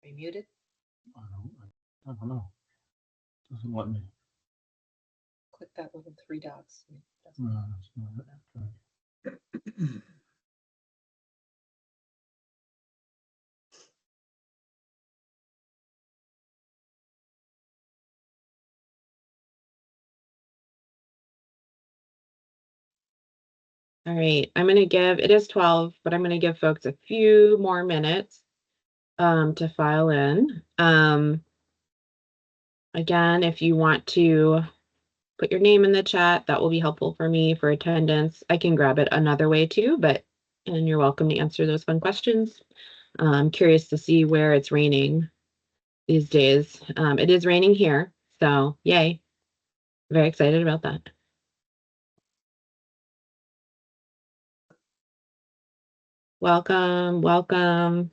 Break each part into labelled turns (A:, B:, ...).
A: Are you muted?
B: I don't know. Doesn't let me.
A: Click that little three dots.
B: No, that's not it.
C: All right, I'm going to give, it is 12, but I'm going to give folks a few more minutes to file in. Again, if you want to put your name in the chat, that will be helpful for me for attendance. I can grab it another way too, and you're welcome to answer those fun questions. I'm curious to see where it's raining these days. It is raining here, so yay. Very excited about that. Welcome, welcome.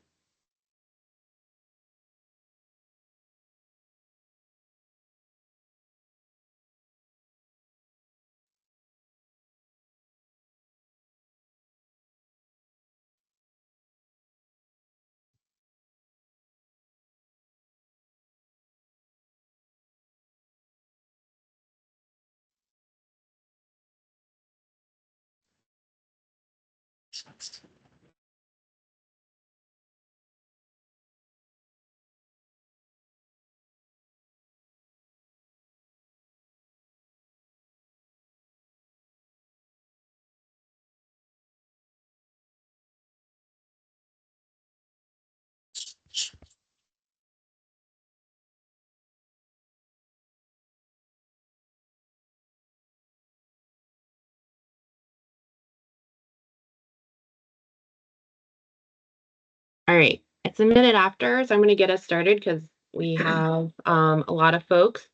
C: All right, it's a minute after, so I'm going to get us started because we have a lot of folks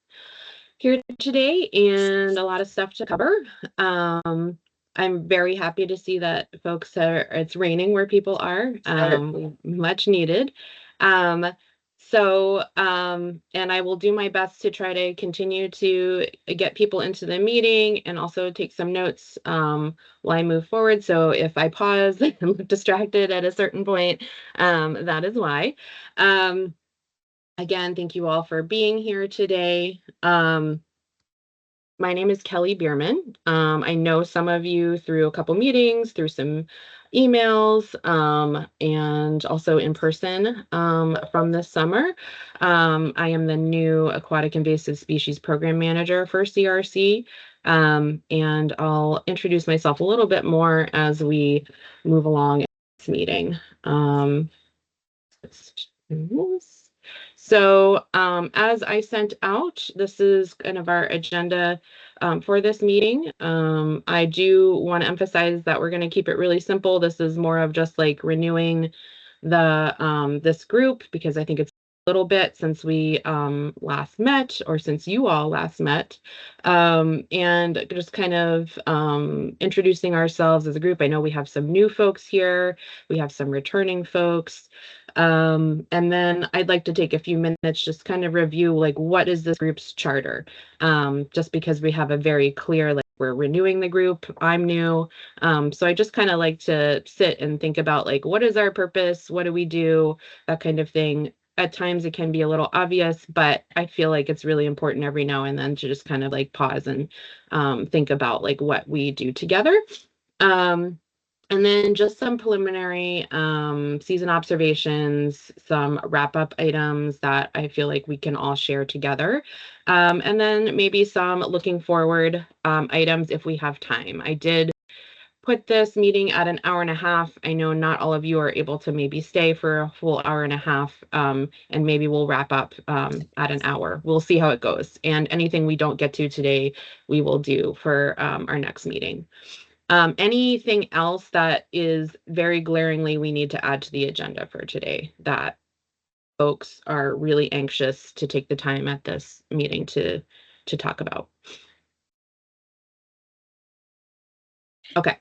C: here today and a lot of stuff to cover. I'm very happy to see that folks it's raining where people are, much needed. And I will do my best to try to continue to get people into the meeting and also take some notes while I move forward. So if I pause and look distracted at a certain point, that is why. Again, thank you all for being here today. My name is Kelly Bierman. I know some of you through a couple meetings, through some emails, and also in person from this summer. I am the new Aquatic Invasive Species Program Manager for CRC, and I'll introduce myself a little bit more as we move along in this meeting. So as I sent out, this is kind of our agenda for this meeting. I do want to emphasize that we're going to keep it really simple. This is more of just like renewing the this group because I think it's a little bit since we last met, or since you all last met, and just kind of introducing ourselves as a group. I know we have some new folks here. We have some returning folks. And then I'd like to take a few minutes, just kind of review like what is this group's charter, just because we have a very clear, like we're renewing the group, I'm new. So I just kind of like to sit and think about like, what is our purpose? What do we do? That kind of thing. At times it can be a little obvious, but I feel like it's really important every now and then to just kind of like pause and think about like what we do together. And then just some preliminary season observations, some wrap-up items that I feel like we can all share together. And then maybe some looking forward items if we have time. I did put this meeting at an hour and a half. I know not all of you are able to maybe stay for a full hour and a half, and maybe we'll wrap up at an hour. We'll see how it goes. And anything we don't get to today, we will do for our next meeting. Anything else that is very glaringly we need to add to the agenda for today that folks are really anxious to take the time at this meeting to talk about? Okay.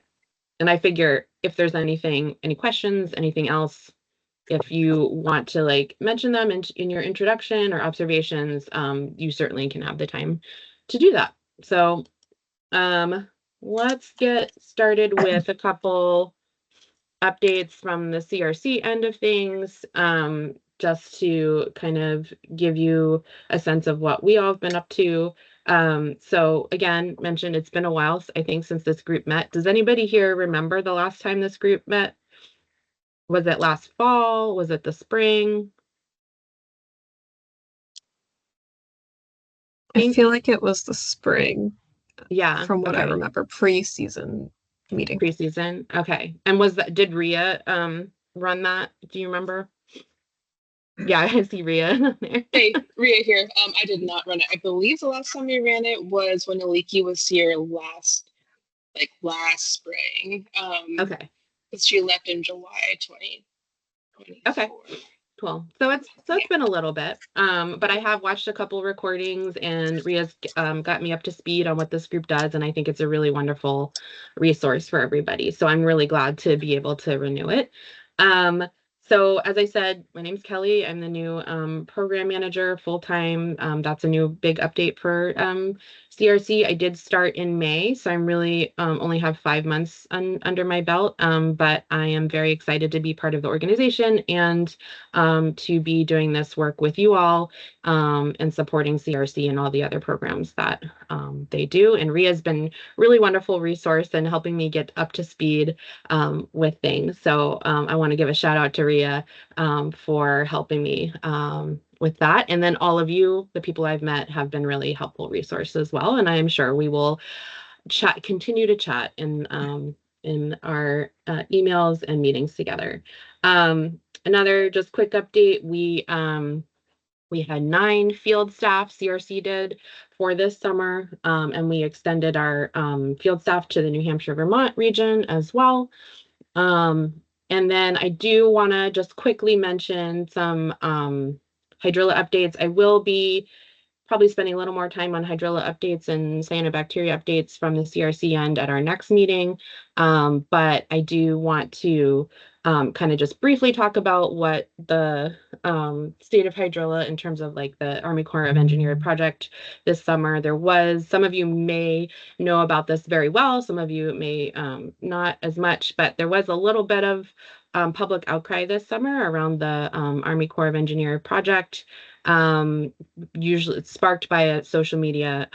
C: And I figure if there's anything, any questions, anything else, if you want to like mention them in your introduction or observations, you certainly can have the time to do that. So let's get started with a couple updates from the CRC end of things. just to kind of give you a sense of what we all have been up to. So again, mentioned it's been a while, I think, since this group met. Does anybody here remember the last time this group met? Was it last fall? Was it the spring?
D: I feel like it was the spring,
C: Yeah.
D: from what I remember, pre-season meeting.
C: Preseason. Okay. And was that, did Rhea run that? Do you remember? Yeah, I see Rhea there.
E: Hey, Ria here. I did not run it. I believe the last time we ran it was when Aliki was here last spring.
C: Okay.
E: Because she left in July 2024.
C: Okay. Cool. So it's been a little bit. But I have watched a couple recordings, and Ria's got me up to speed on what this group does, and I think it's a really wonderful resource for everybody. So I'm really glad to be able to renew it. So as I said, my name's Kelly. I'm the new program manager full-time. That's a new big update for CRC. I did start in May, so I'm really only have 5 months under my belt, but I am very excited to be part of the organization and to be doing this work with you all and supporting CRC and all the other programs that they do. And Ria's been really wonderful resource in helping me get up to speed with things. So I want to give a shout out to Ria for helping me with that. And then all of you, the people I've met, have been really helpful resources as well. And I am sure we will continue to chat in our emails and meetings together. Another just quick update, we had 9 field staff, CRC did, for this summer, and we extended our field staff to the New Hampshire, Vermont region as well. And then I do want to just quickly mention some hydrilla updates. I will be probably spending a little more time on hydrilla updates and cyanobacteria updates from the CRC end at our next meeting. But I do want to kind of just briefly talk about what the state of hydrilla in terms of like the Army Corps of Engineers project this summer. There was, some of you may know about this very well, some of you may not as much, but there was a little bit of public outcry this summer around the Army Corps of Engineers project. Usually it's sparked by a social media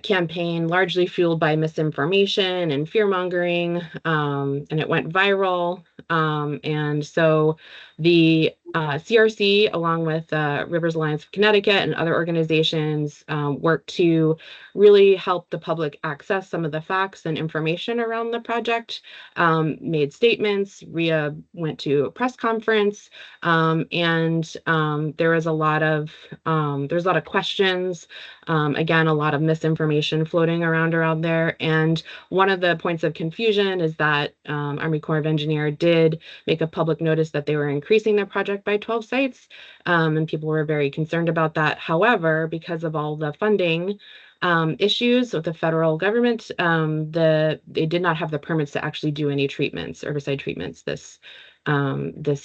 C: campaign, largely fueled by misinformation and fear mongering, and it went viral. And so the CRC, along with Rivers Alliance of Connecticut and other organizations, worked to really help the public access some of the facts and information around the project, made statements. Ria went to a press conference, and there was a lot of there's a lot of questions, again, a lot of misinformation floating around there. And one of the points of confusion is that Army Corps of Engineers did make a public notice that they were increasing their project by 12 sites, and people were very concerned about that. However, because of all the funding issues with the federal government, they did not have the permits to actually do any treatments, herbicide treatments this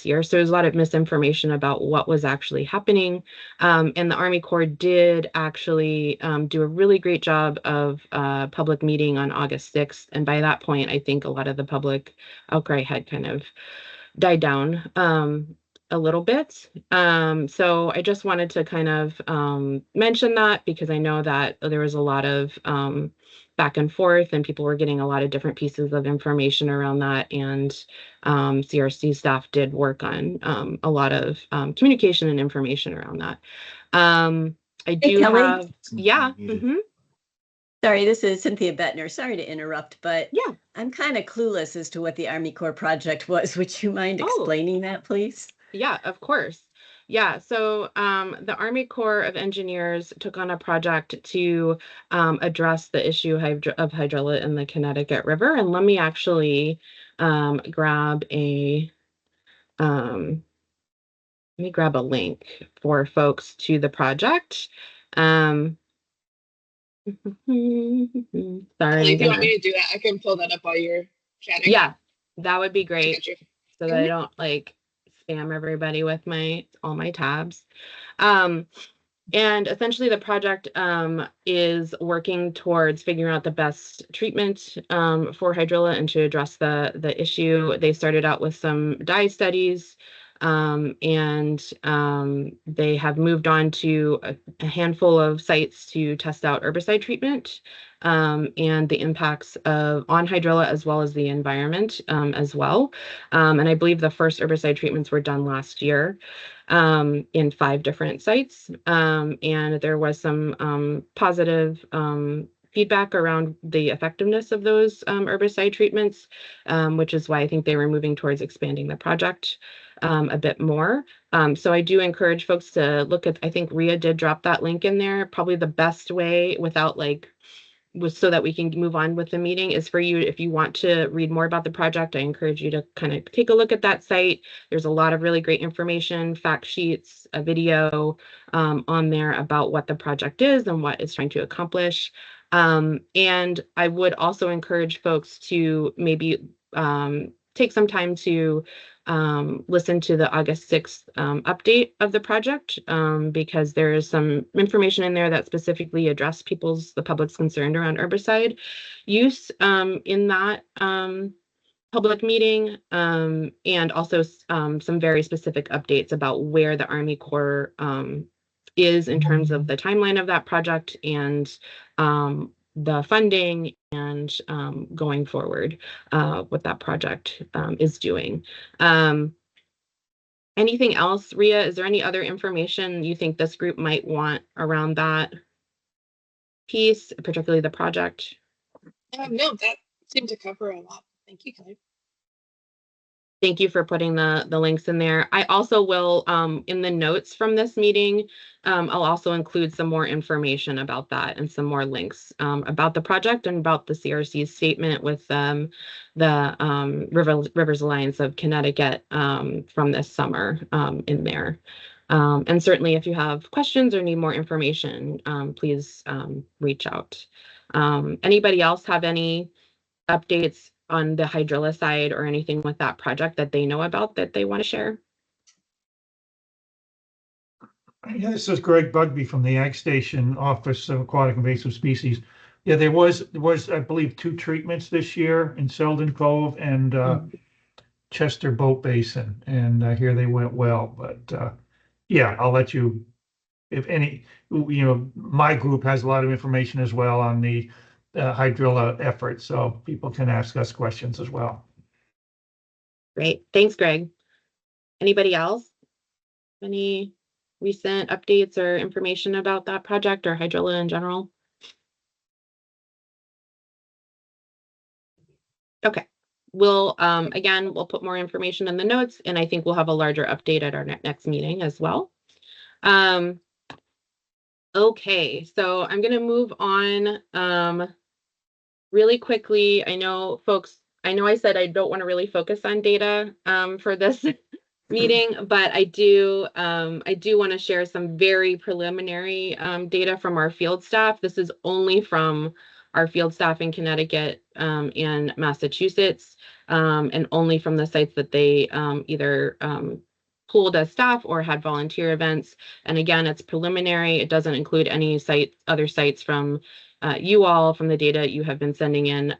C: year. So there's a lot of misinformation about what was actually happening. And the Army Corps did actually do a really great job of public meeting on August 6th. And by that point, I think a lot of the public outcry had kind of died down a little bit. So I just wanted to kind of mention that, because I know that there was a lot of back and forth and people were getting a lot of different pieces of information around that. And CRC staff did work on a lot of communication and information around that. I do
F: Kelly?
C: have, yeah.
F: Sorry, this is Cynthia Bettner. Sorry to interrupt, but
C: Yeah.
F: I'm kind of clueless as to what the Army Corps project was. Would you mind explaining that, please?
C: Yeah, of course. Yeah, so the Army Corps of Engineers took on a project to address the issue of hydrilla in the Connecticut River. And let me actually grab a link for folks to the project. Sorry,
E: If you want me to do that, I can pull that up while you're chatting.
C: Yeah, that would be great,
E: Gotcha.
C: so that I don't like spam everybody with all my tabs. And essentially the project is working towards figuring out the best treatment for hydrilla and to address the issue. They started out with some dye studies They have moved on to a handful of sites to test out herbicide treatment and the impacts on hydrilla as well as the environment as well. And I believe the first herbicide treatments were done last year in 5 different sites. And there was some positive feedback around the effectiveness of those herbicide treatments, which is why I think they were moving towards expanding the project a bit more. So I do encourage folks to look at, I think Rhea did drop that link in there. Probably the best way without so that we can move on with the meeting is for you, if you want to read more about the project, I encourage you to kind of take a look at that site. There's a lot of really great information, fact sheets, a video on there about what the project is and what it's trying to accomplish. And I would also encourage folks to maybe take some time to listen to the August 6th update of the project because there is some information in there that specifically address the public's concern around herbicide use in that public meeting and also some very specific updates about where the Army Corps is in terms of the timeline of that project and the funding and going forward what that project is doing. Anything else, Rhea? Is there any other information you think this group might want around that piece, particularly the project?
E: No, that seemed to cover a lot. Thank you, Kelly.
C: Thank you for putting the links in there. I also will, in the notes from this meeting, I'll also include some more information about that and some more links about the project and about the CRC's statement with the Rivers Alliance of Connecticut from this summer in there. And certainly if you have questions or need more information, please reach out. Anybody else have any updates on the hydrilla side or anything with that project that they know about that they want to share?
B: Yeah, this is Greg Bugby from the Ag Station Office of Aquatic Invasive Species. Yeah, there was I believe 2 treatments this year in Selden Cove and Chester Boat Basin, and I hear they went well. But yeah, I'll let you, if any, my group has a lot of information as well on the hydrilla effort, so people can ask us questions as well.
C: Great, thanks, Greg. Anybody else? Any recent updates or information about that project or hydrilla in general? Okay, we'll again, we'll put more information in the notes, and I think we'll have a larger update at our next meeting as well. Okay, so I'm going to move on really quickly. I know I said I don't want to really focus on data for this meeting, but I do want to share some very preliminary data from our field staff. This is only from our field staff in Connecticut and Massachusetts, and only from the sites that they either pooled as staff or had volunteer events. And again, it's preliminary. It doesn't include any other sites from you all, from the data you have been sending in.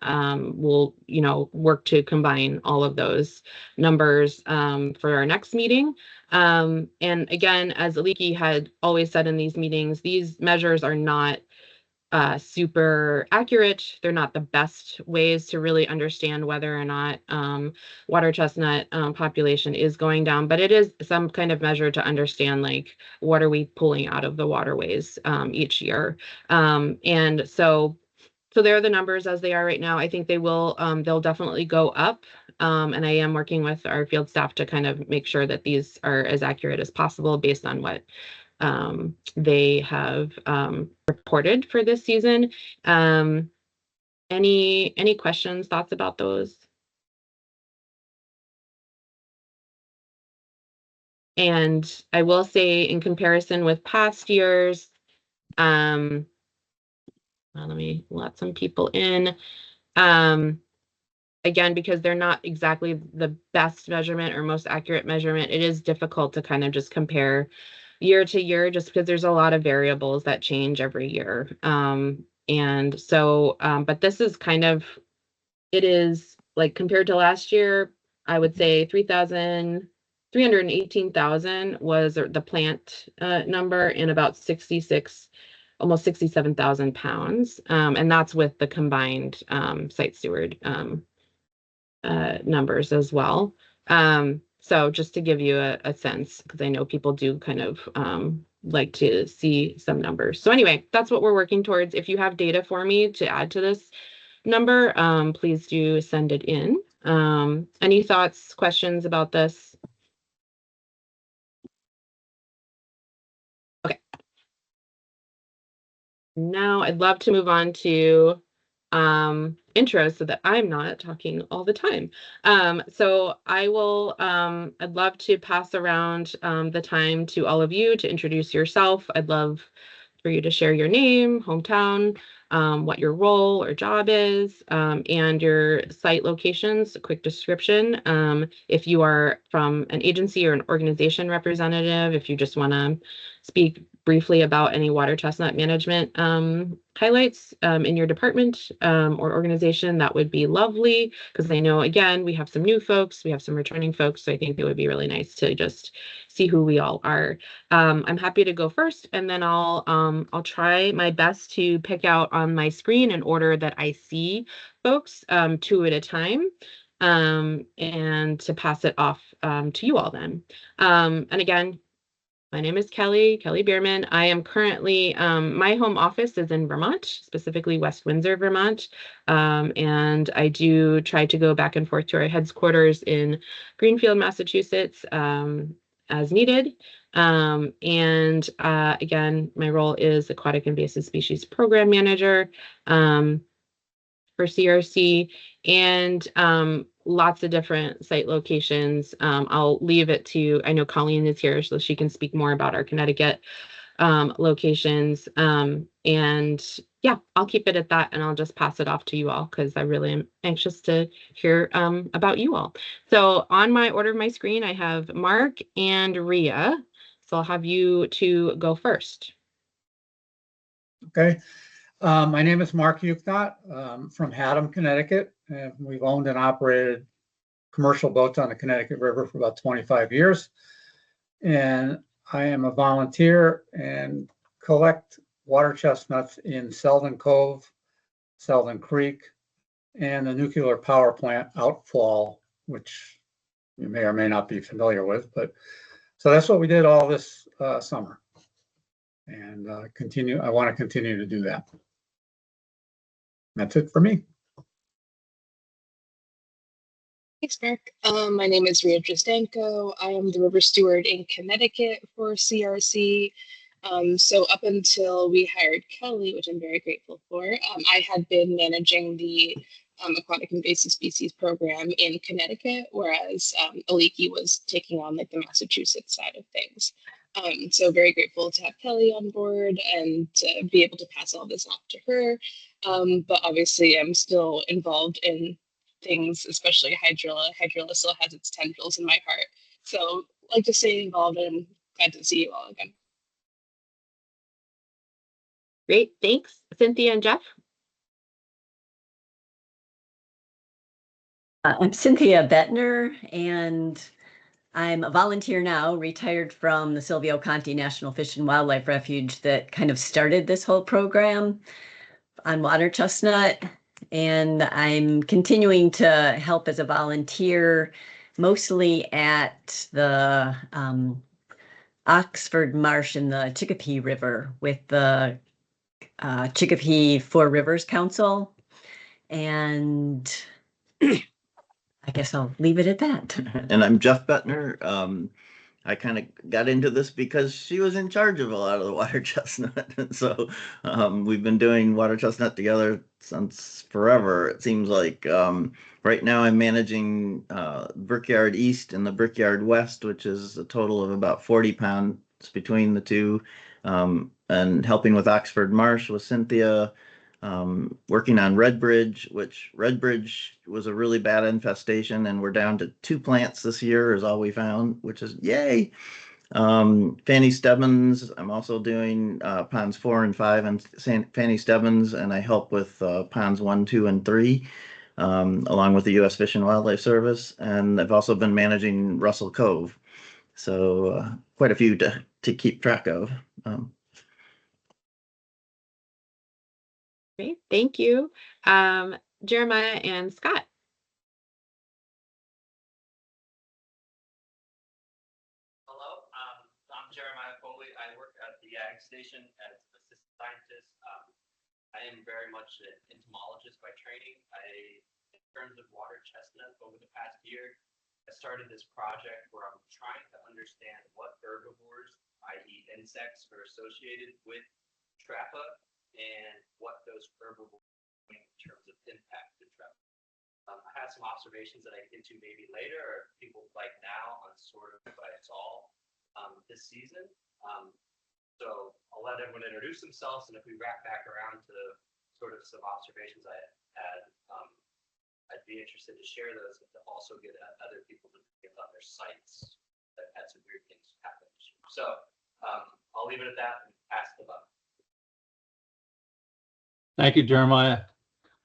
C: We'll work to combine all of those numbers for our next meeting. And again, as Aliki had always said in these meetings, these measures are not super accurate. They're not the best ways to really understand whether or not water chestnut population is going down, but it is some kind of measure to understand what are we pulling out of the waterways each year. And so there are the numbers as they are right now. I think they'll definitely go up. And I am working with our field staff to kind of make sure that these are as accurate as possible based on what they have reported for this season. Any questions, thoughts about those? And I will say, in comparison with past years, let me let some people in. Again, because they're not exactly the best measurement or most accurate measurement, it is difficult to kind of just compare year to year, just because there's a lot of variables that change every year. And so, but this is it is compared to last year, I would say 3,000 318,000 was the plant number, and about 66, almost 67,000 pounds. And that's with the combined site steward numbers as well. So just to give you a sense, because I know people do kind of like to see some numbers. So anyway, that's what we're working towards. If you have data for me to add to this number, please do send it in. Any thoughts, questions about this? Okay. Now I'd love to move on to intro so that I'm not talking all the time. So I will, I'd love to pass around the time to all of you to introduce yourself. I'd love for you to share your name, hometown, what your role or job is, and your site locations, a quick description. If you are from an agency or an organization representative, if you just want to speak briefly about any water chestnut management highlights in your department or organization, that would be lovely, because I know, again, we have some new folks, we have some returning folks, so I think it would be really nice to just see who we all are. I'm happy to go first, and then I'll try my best to pick out on my screen in order that I see folks, 2 at a time, and to pass it off to you all then. And again, my name is Kelly Bierman. I am currently, my home office is in Vermont, specifically West Windsor, Vermont. And I do try to go back and forth to our headquarters in Greenfield, Massachusetts, as needed. And again, my role is Aquatic Invasive Species Program Manager for CRC, and lots of different site locations. I'll leave it to, I know Colleen is here, so she can speak more about our Connecticut locations. And yeah, I'll keep it at that, and I'll just pass it off to you all, because I really am anxious to hear about you all. So on my order of my screen, I have Mark and Rhea. So I'll have you two go first.
G: Okay. My name is Mark Huguenot from Haddam, Connecticut, and we've owned and operated commercial boats on the Connecticut River for about 25 years. And I am a volunteer and collect water chestnuts in Selden Cove, Selden Creek, and the nuclear power plant outfall, which you may or may not be familiar with. But so that's what we did all this summer. And I want to continue to do that. That's it for me.
E: Thanks, Mark. My name is Rhea Drostanko. I am the river steward in Connecticut for CRC. So up until we hired Kelly, which I'm very grateful for, I had been managing the aquatic invasive species program in Connecticut, whereas Aliki was taking on like the Massachusetts side of things. So very grateful to have Kelly on board and to be able to pass all this off to her. But obviously I'm still involved in things, especially Hydrilla. Hydrilla still has its tendrils in my heart. So like to stay involved, and glad to see you all again.
C: Great, thanks. Cynthia and Jeff?
F: I'm Cynthia Bettner, and I'm a volunteer now, retired from the Silvio Conti National Fish and Wildlife Refuge that kind of started this whole program on water chestnut. And I'm continuing to help as a volunteer, mostly at the Oxford Marsh and the Chicopee River with the Chicopee Four Rivers Council. And I guess I'll leave it at that.
H: And I'm Jeff Bettner. I kind of got into this because she was in charge of a lot of the water chestnut. And so we've been doing water chestnut together since forever. It seems like right now I'm managing Brickyard East and the Brickyard West, which is a total of about 40 pounds between the two, and helping with Oxford Marsh with Cynthia. Working on Redbridge, which Redbridge was a really bad infestation, and we're down to 2 plants this year is all we found, which is yay. Fanny Stebbins, I'm also doing ponds 4 and 5 and Fanny Stebbins, and I help with ponds 1, 2, and 3, along with the U.S. Fish and Wildlife Service. And I've also been managing Russell Cove. So quite a few to keep track of.
C: Great, thank you. Jeremiah and Scott.
I: Hello, I'm Jeremiah Foley. I work at the Ag Station as an assistant scientist. I am very much an entomologist by training. In terms of water chestnut, over the past year, I started this project where I'm trying to understand what herbivores, i.e. insects, are associated with trappa and what those herbivores are doing in terms of impact to trappa. I have some observations that I get into maybe later, or people like now on sort of by its all this season. So I'll let everyone introduce themselves, and if we wrap back around to sort of some observations I had, I'd be interested to share those and to also get other people to get on their sites that had some weird things happen. So I'll leave it at that and pass the buck.
J: Thank you, Jeremiah.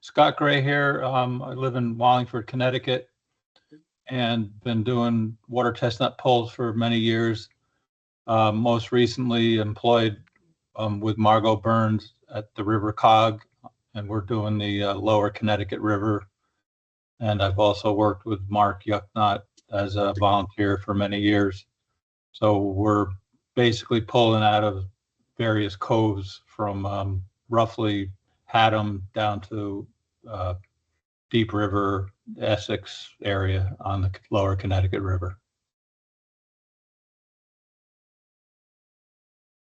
J: Scott Gray here. I live in Wallingford, Connecticut, and been doing water chestnut polls for many years. Most recently employed with Margot Burns at the River Cog, and we're doing the lower Connecticut River. And I've also worked with Mark Yucknott as a volunteer for many years. So we're basically pulling out of various coves from roughly Haddam down to Deep River, Essex area on the lower Connecticut River.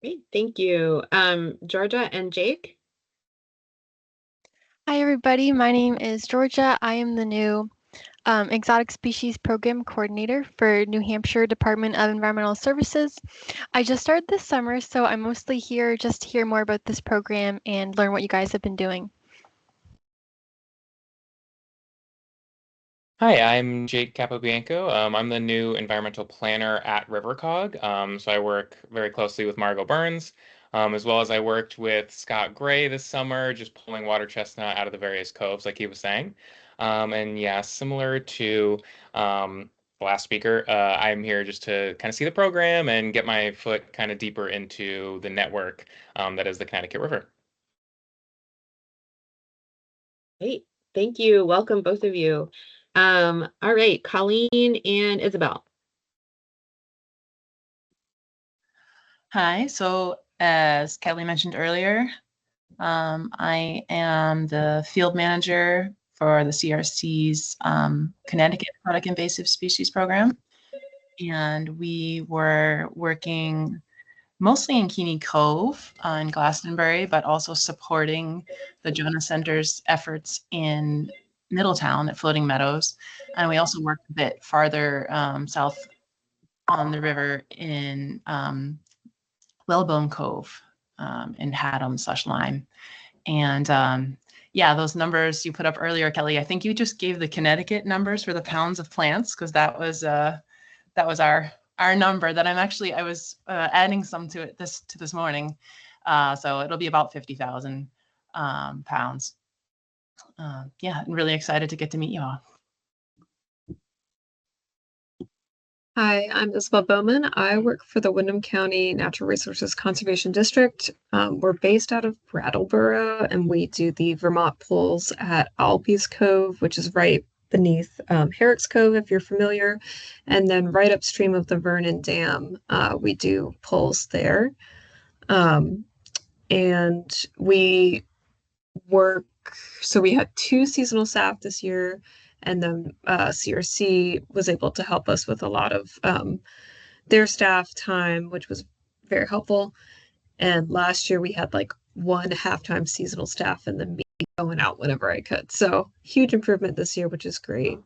C: Great, thank you. Georgia and Jake.
K: Hi, everybody. My name is Georgia. I am the new Exotic Species Program Coordinator for New Hampshire Department of Environmental Services. I just started this summer, so I'm mostly here just to hear more about this program and learn what you guys have been doing.
L: Hi, I'm Jake Capobianco. I'm the new environmental planner at RiverCog. So I work very closely with Margot Burns, as well as I worked with Scott Gray this summer, just pulling water chestnut out of the various coves, like he was saying. And yeah, similar to the last speaker, I'm here just to kind of see the program and get my foot kind of deeper into the network that is the Connecticut River.
C: Great, thank you. Welcome, both of you. All right, Colleen and Isabel.
M: Hi, so as Kelly mentioned earlier, I am the field manager for the CRC's Connecticut Aquatic Invasive Species Program. And we were working mostly in Keeney Cove in Glastonbury, but also supporting the Jonah Center's efforts in Middletown at Floating Meadows. And we also worked a bit farther south on the river in Whalebone Cove in Haddam/Lyme. And yeah, those numbers you put up earlier, Kelly, I think you just gave the Connecticut numbers for the pounds of plants, because that was our number that I was adding some to it this morning. So it'll be about 50,000 pounds. Yeah, I'm really excited to get to meet you all.
D: Hi, I'm Isabel Bowman. I work for the Windham County Natural Resources Conservation District. We're based out of Brattleboro, and we do the Vermont pools at Alpes Cove, which is right beneath Herrick's Cove, if you're familiar. And then right upstream of the Vernon Dam, we do pools there. And we work, so we had 2 seasonal staff this year, and then CRC was able to help us with a lot of their staff time, which was very helpful. And last year we had like 1 half-time seasonal staff and then me going out whenever I could. So huge improvement this year, which is great.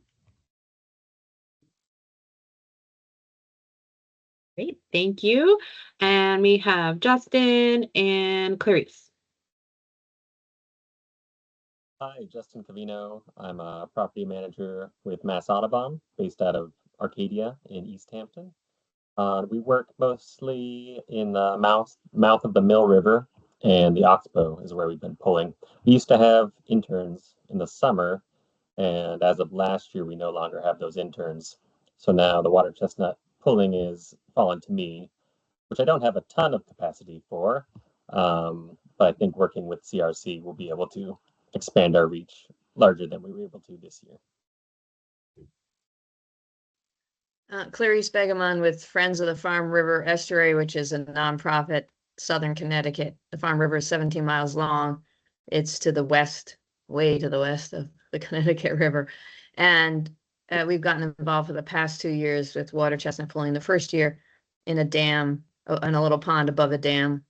C: Great, thank you. And we have Justin and Clarice.
N: Hi, Justin Cavino. I'm a property manager with Mass Audubon, based out of Arcadia in East Hampton. We work mostly in the mouth of the Mill River, and the Oxbow is where we've been pulling. We used to have interns in the summer, and as of last year, we no longer have those interns. So now the water chestnut pulling is fallen to me, which I don't have a ton of capacity for. But I think working with CRC, we'll be able to expand our reach larger than we were able to this year.
O: Clarice Begemon with Friends of the Farm River Estuary, which is a nonprofit, Southern Connecticut. The Farm River is 17 miles long. It's to the west, way to the west of the Connecticut River. And we've gotten involved for the past 2 years with water chestnut pulling. The first year in a dam, in a little pond above a dam,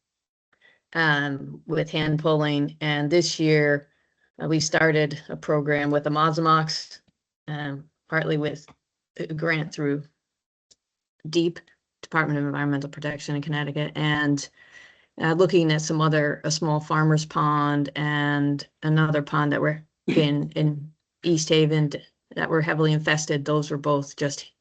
O: with hand pulling. And this year we started a program with the Mazamox, partly with a grant through DEEP, Department of Environmental Protection in Connecticut, and looking at a small farmer's pond and another pond that were in East Haven that were heavily infested. Those were both just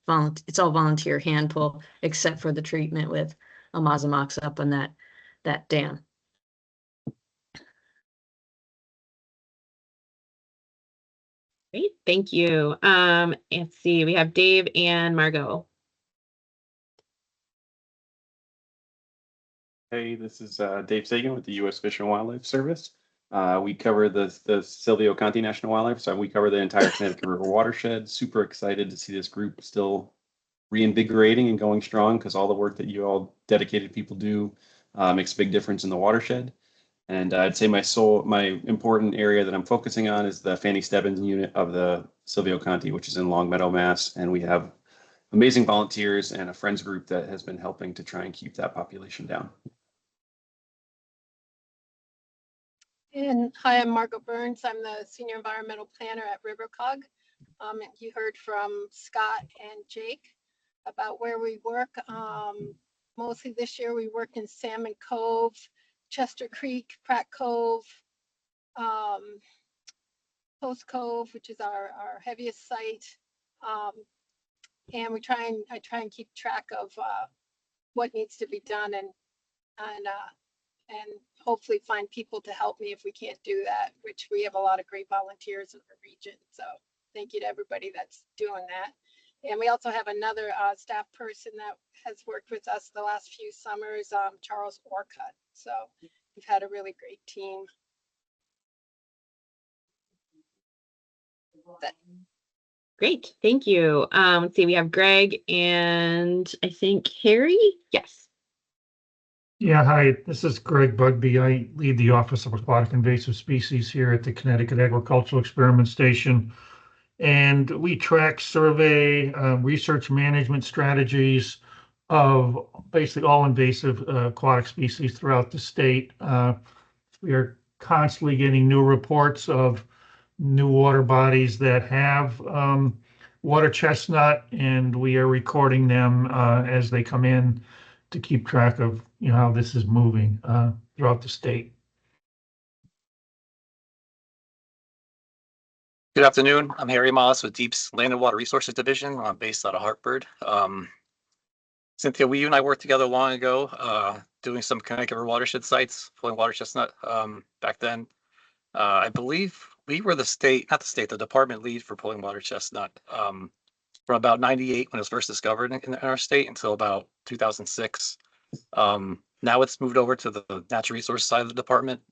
O: it's all volunteer hand pull, except for the treatment with a Mazamox up on that dam.
C: Great, thank you. Let's see, we have Dave and Margot.
P: Hey, this is Dave Sagan with the U.S. Fish and Wildlife Service. We cover the Silvio Conti National Wildlife, so we cover the entire Connecticut River watershed. Super excited to see this group still reinvigorating and going strong, because all the work that you all dedicated people do makes a big difference in the watershed. And I'd say my important area that I'm focusing on is the Fanny Stebbins unit of the Silvio Conti, which is in Long Meadow, Mass. And we have amazing volunteers and a friends group that has been helping to try and keep that population down.
Q: And hi, I'm Margot Burns. I'm the Senior Environmental Planner at RiverCog. You heard from Scott and Jake about where we work. Mostly this year we work in Salmon Cove, Chester Creek, Pratt Cove, Post Cove, which is our heaviest site. And I try and keep track of what needs to be done and hopefully find people to help me if we can't do that, which we have a lot of great volunteers in the region. So thank you to everybody that's doing that. And we also have another staff person that has worked with us the last few summers, Charles Orcutt. So we've had a really great team.
C: Great, thank you. Let's see, we have Greg and I think Harry. Yes.
B: Yeah, hi, this is Greg Bugby. I lead the Office of Aquatic Invasive Species here at the Connecticut Agricultural Experiment Station. And we track, survey, research management strategies of basically all invasive aquatic species throughout the state. We are constantly getting new reports of new water bodies that have water chestnut, and we are recording them as they come in to keep track of how this is moving throughout the state.
R: Good afternoon. I'm Harry Moss with DEEP's Land and Water Resources Division. I'm based out of Hartford. Cynthia, you and I worked together long ago doing some Connecticut River watershed sites, pulling water chestnut back then. I believe we were the department lead for pulling water chestnut from about 98 when it was first discovered in our state until about 2006. Now it's moved over to the natural resource side of the department.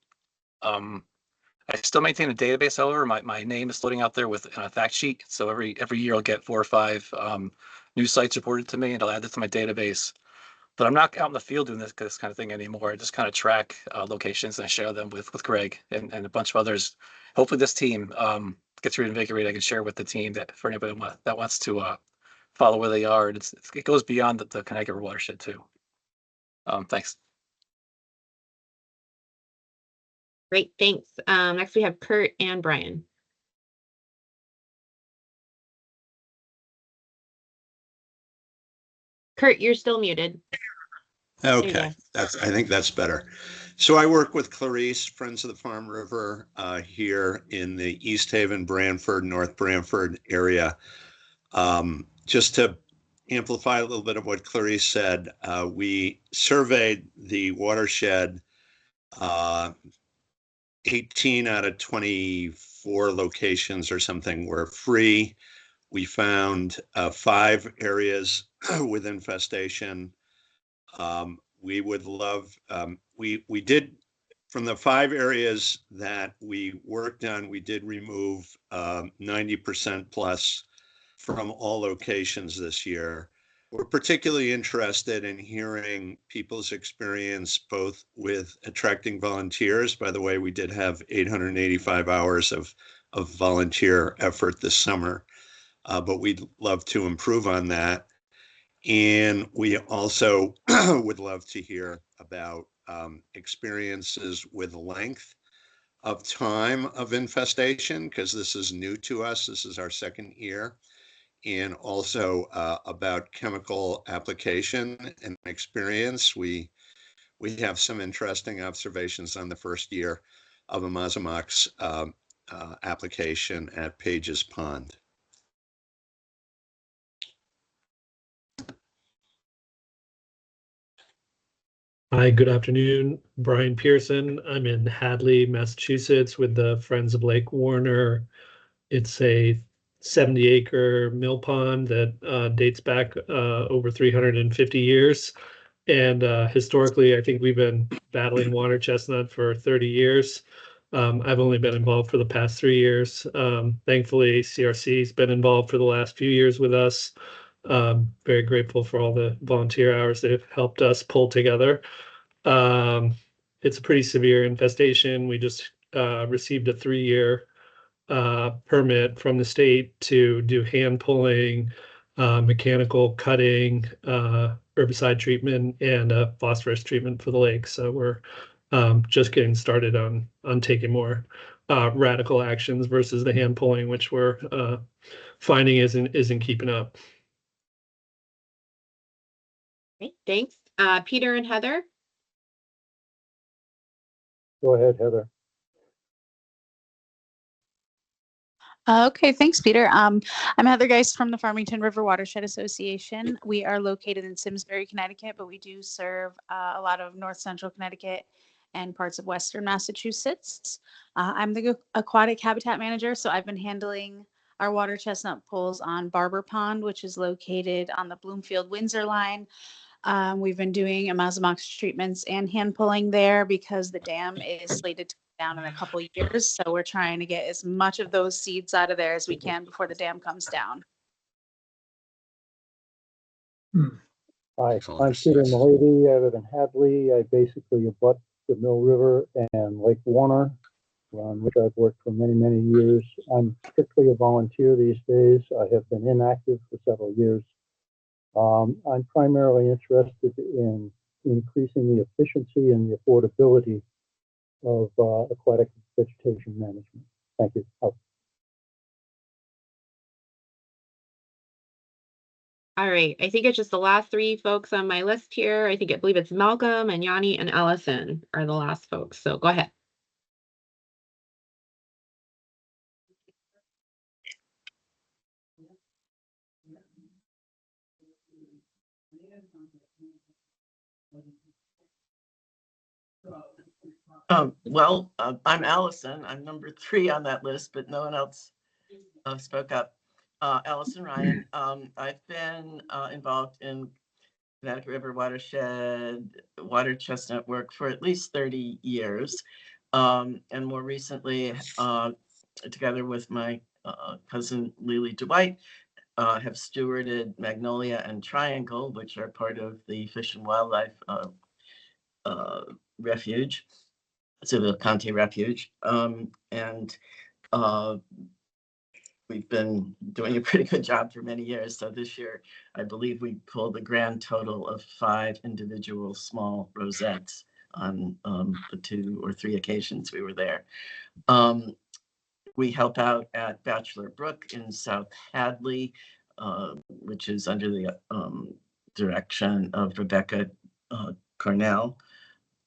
R: I still maintain a database, however. My name is floating out there with a fact sheet. So every year I'll get 4 or 5 new sites reported to me, and I'll add it to my database. But I'm not out in the field doing this kind of thing anymore. I just kind of track locations and I share them with Greg and a bunch of others. Hopefully this team gets reinvigorated. I can share with the team that for anybody that wants to follow where they are. And it goes beyond the Connecticut River watershed too. Thanks.
C: Great, thanks. Next we have Kurt and Brian. Kurt, you're still muted.
S: Okay, I think that's better. So I work with Clarice, Friends of the Farm River, here in the East Haven, Branford, North Branford area. Just to amplify a little bit of what Clarice said, we surveyed the watershed. 18 out of 24 locations or something were free. We found 5 areas with infestation. We would love, we did, from the 5 areas that we worked on, we did remove 90% plus from all locations this year. We're particularly interested in hearing people's experience both with attracting volunteers. By the way, we did have 885 hours of volunteer effort this summer, but we'd love to improve on that. And we also would love to hear about experiences with length of time of infestation, because this is new to us. This is our 2nd year. And also about chemical application and experience. We have some interesting observations on the 1st year of Amazomox application at Pages Pond.
T: Hi, good afternoon. Brian Pearson. I'm in Hadley, Massachusetts with the Friends of Lake Warner. It's a 70-acre mill pond that dates back over 350 years. And historically, I think we've been battling water chestnut for 30 years. I've only been involved for the past 3 years. Thankfully, CRC's been involved for the last few years with us. Very grateful for all the volunteer hours they've helped us pull together. It's a pretty severe infestation. We just received a 3-year permit from the state to do hand pulling, mechanical cutting, herbicide treatment, and phosphorus treatment for the lake. So we're just getting started on taking more radical actions versus the hand pulling, which we're finding isn't keeping up.
C: Okay, thanks. Peter and Heather.
U: Go ahead, Heather.
V: Okay, thanks, Peter. I'm Heather Geist from the Farmington River Watershed Association. We are located in Simsbury, Connecticut, but we do serve a lot of North Central Connecticut and parts of Western Massachusetts. I'm the aquatic habitat manager, so I've been handling our water chestnut pools on Barber Pond, which is located on the Bloomfield-Windsor line. We've been doing Amazomox treatments and hand pulling there because the dam is slated to down in a couple of years. So we're trying to get as much of those seeds out of there as we can before the dam comes down.
U: Hi, I'm Peter Malady. I live in Hadley. I basically abut the Mill River and Lake Warner, on which I've worked for many, many years. I'm strictly a volunteer these days. I have been inactive for several years. I'm primarily interested in increasing the efficiency and the affordability of aquatic vegetation management. Thank you.
C: All right, I think it's just the last 3 folks on my list here. I believe it's Malcolm and Yanni and Allison are the last folks. So go ahead.
W: I'm Allison. I'm number 3 on that list, but no one else spoke up. Allison Ryan. I've been involved in Connecticut River Watershed, water chestnut work for at least 30 years. And more recently, together with my cousin Lily Dwight, have stewarded Magnolia and Triangle, which are part of the Fish and Wildlife Refuge. Silvio Conte Refuge, and we've been doing a pretty good job for many years. So this year, I believe we pulled a grand total of 5 individual small rosettes on the 2 or 3 occasions we were there. We help out at Bachelor Brook in South Hadley, which is under the direction of Rebecca Cornell.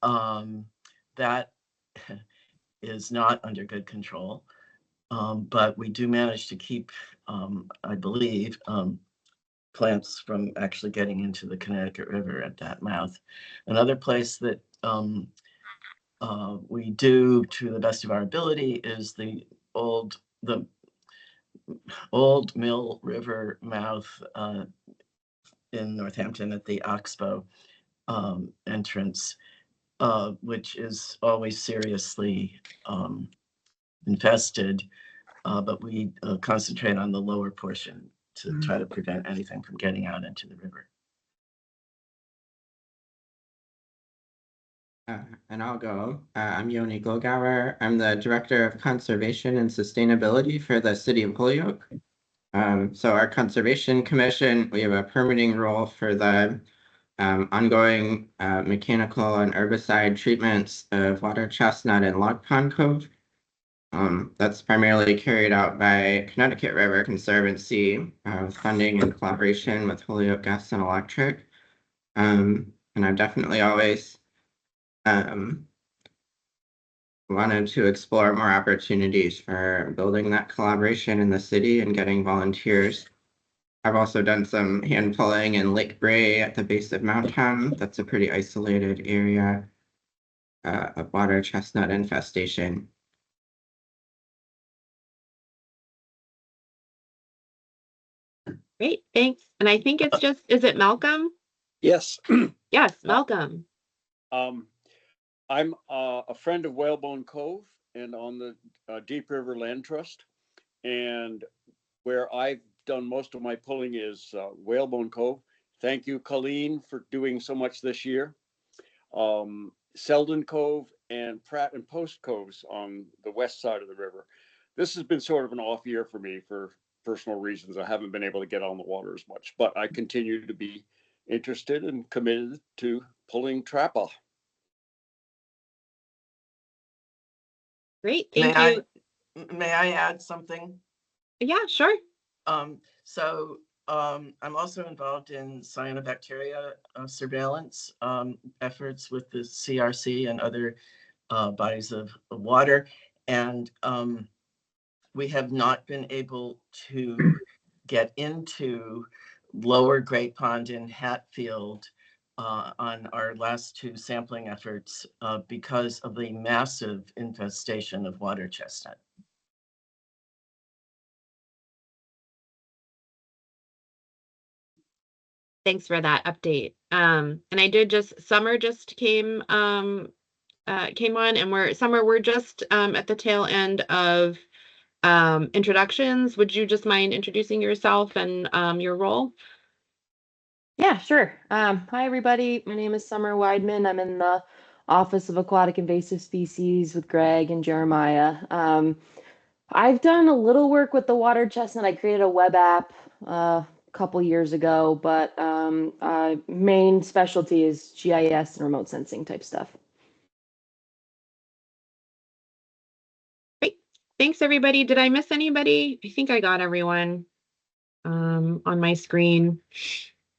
W: That is not under good control, but we do manage to keep, I believe, plants from actually getting into the Connecticut River at that mouth. Another place that we do, to the best of our ability, is the Old Mill River mouth in Northampton at the Oxbow entrance, which is always seriously infested, but we concentrate on the lower portion to try to prevent anything from getting out into the river.
A: And I'll go. I'm Yoni Glogauer. I'm the Director of Conservation and Sustainability for the City of Holyoke. So our Conservation Commission, we have a permitting role for the ongoing mechanical and herbicide treatments of Water Chestnut and Log Pond Cove. That's primarily carried out by Connecticut River Conservancy with funding and collaboration with Holyoke Gas and Electric. And I've definitely always wanted to explore more opportunities for building that collaboration in the city and getting volunteers. I've also done some hand pulling in Lake Bray at the base of Mount Tom. That's a pretty isolated area of water chestnut infestation.
C: Great, thanks. And I think it's just, is it Malcolm?
E: Yes.
C: Yes, Malcolm.
E: I'm a friend of Whalebone Cove and on the Deep River Land Trust. And where I've done most of my pulling is Whalebone Cove. Thank you, Colleen, for doing so much this year. Selden Cove and Pratt and Post Coves on the west side of the river. This has been sort of an off year for me for personal reasons. I haven't been able to get on the water as much, but I continue to be interested and committed to pulling trappa.
C: Great, thank you.
W: May I add something?
C: Yeah, sure.
W: I'm also involved in cyanobacteria surveillance efforts with the CRC and other bodies of water. And we have not been able to get into Lower Great Pond in Hatfield on our last two sampling efforts because of the massive infestation of water chestnut.
C: Thanks for that update. And I did just, Summer just came on, and we're just at the tail end of introductions. Would you just mind introducing yourself and your role?
G: Yeah, sure. Hi, everybody. My name is Summer Weidman. I'm in the Office of Aquatic Invasive Species with Greg and Jeremiah. I've done a little work with the water chestnut. I created a web app a couple years ago, but main specialty is GIS and remote sensing type stuff.
C: Great. Thanks, everybody. Did I miss anybody? I think I got everyone on my screen.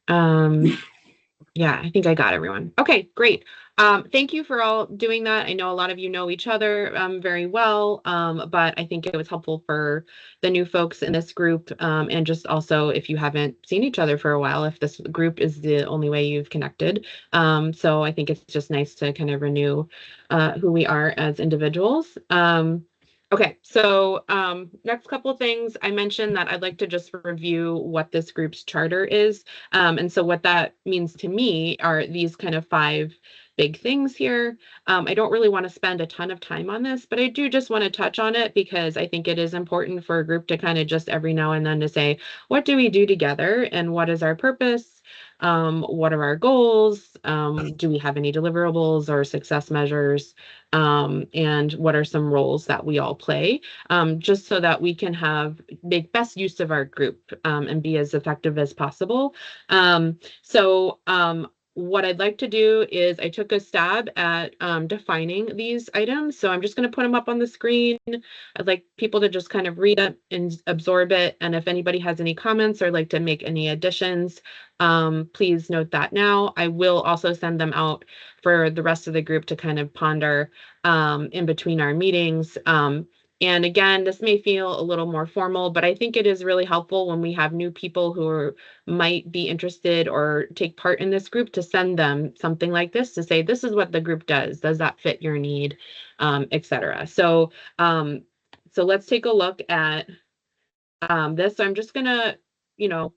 C: Yeah, I think I got everyone. Okay, great. Thank you for all doing that. I know a lot of you know each other very well, but I think it was helpful for the new folks in this group, and just also if you haven't seen each other for a while, if this group is the only way you've connected. So I think it's just nice to kind of renew who we are as individuals. Okay, so next couple of things, I mentioned that I'd like to just review what this group's charter is. And so what that means to me are these kind of 5 big things here. I don't really want to spend a ton of time on this, but I do just want to touch on it because I think it is important for a group to kind of just every now and then to say, what do we do together and what is our purpose? What are our goals? Do we have any deliverables or success measures? And what are some roles that we all play, just so that we can make best use of our group and be as effective as possible. What I'd like to do is I took a stab at defining these items. So I'm just going to put them up on the screen. I'd like people to just kind of read it and absorb it. And if anybody has any comments or like to make any additions, please note that now. I will also send them out for the rest of the group to kind of ponder in between our meetings. And again, this may feel a little more formal, but I think it is really helpful when we have new people who might be interested or take part in this group to send them something like this to say, this is what the group does. Does that fit your need, etc. So let's take a look at this. So I'm just gonna,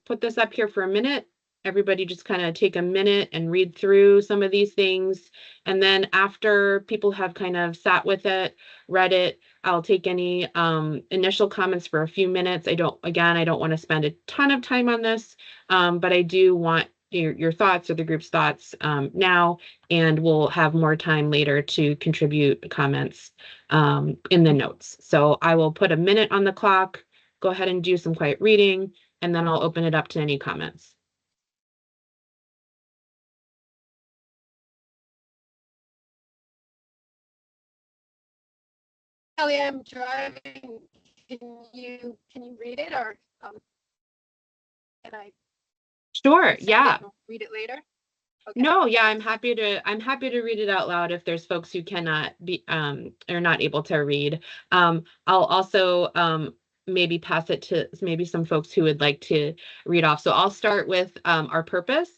C: put this up here for a minute. Everybody just kind of take a minute and read through some of these things. And then after people have kind of sat with it, read it, I'll take any initial comments for a few minutes. I don't want to spend a ton of time on this, but I do want your thoughts or the group's thoughts now, and we'll have more time later to contribute comments in the notes. So I will put a minute on the clock, go ahead and do some quiet reading, and then I'll open it up to any comments.
Q: Kelly, I'm driving. Can you read it, or can I?
C: Sure. Yeah.
Q: Read it later.
C: Okay. No, yeah, I'm happy to read it out loud if there's folks who cannot be are not able to read. I'll also maybe pass it to maybe some folks who would like to read off. So I'll start with our purpose.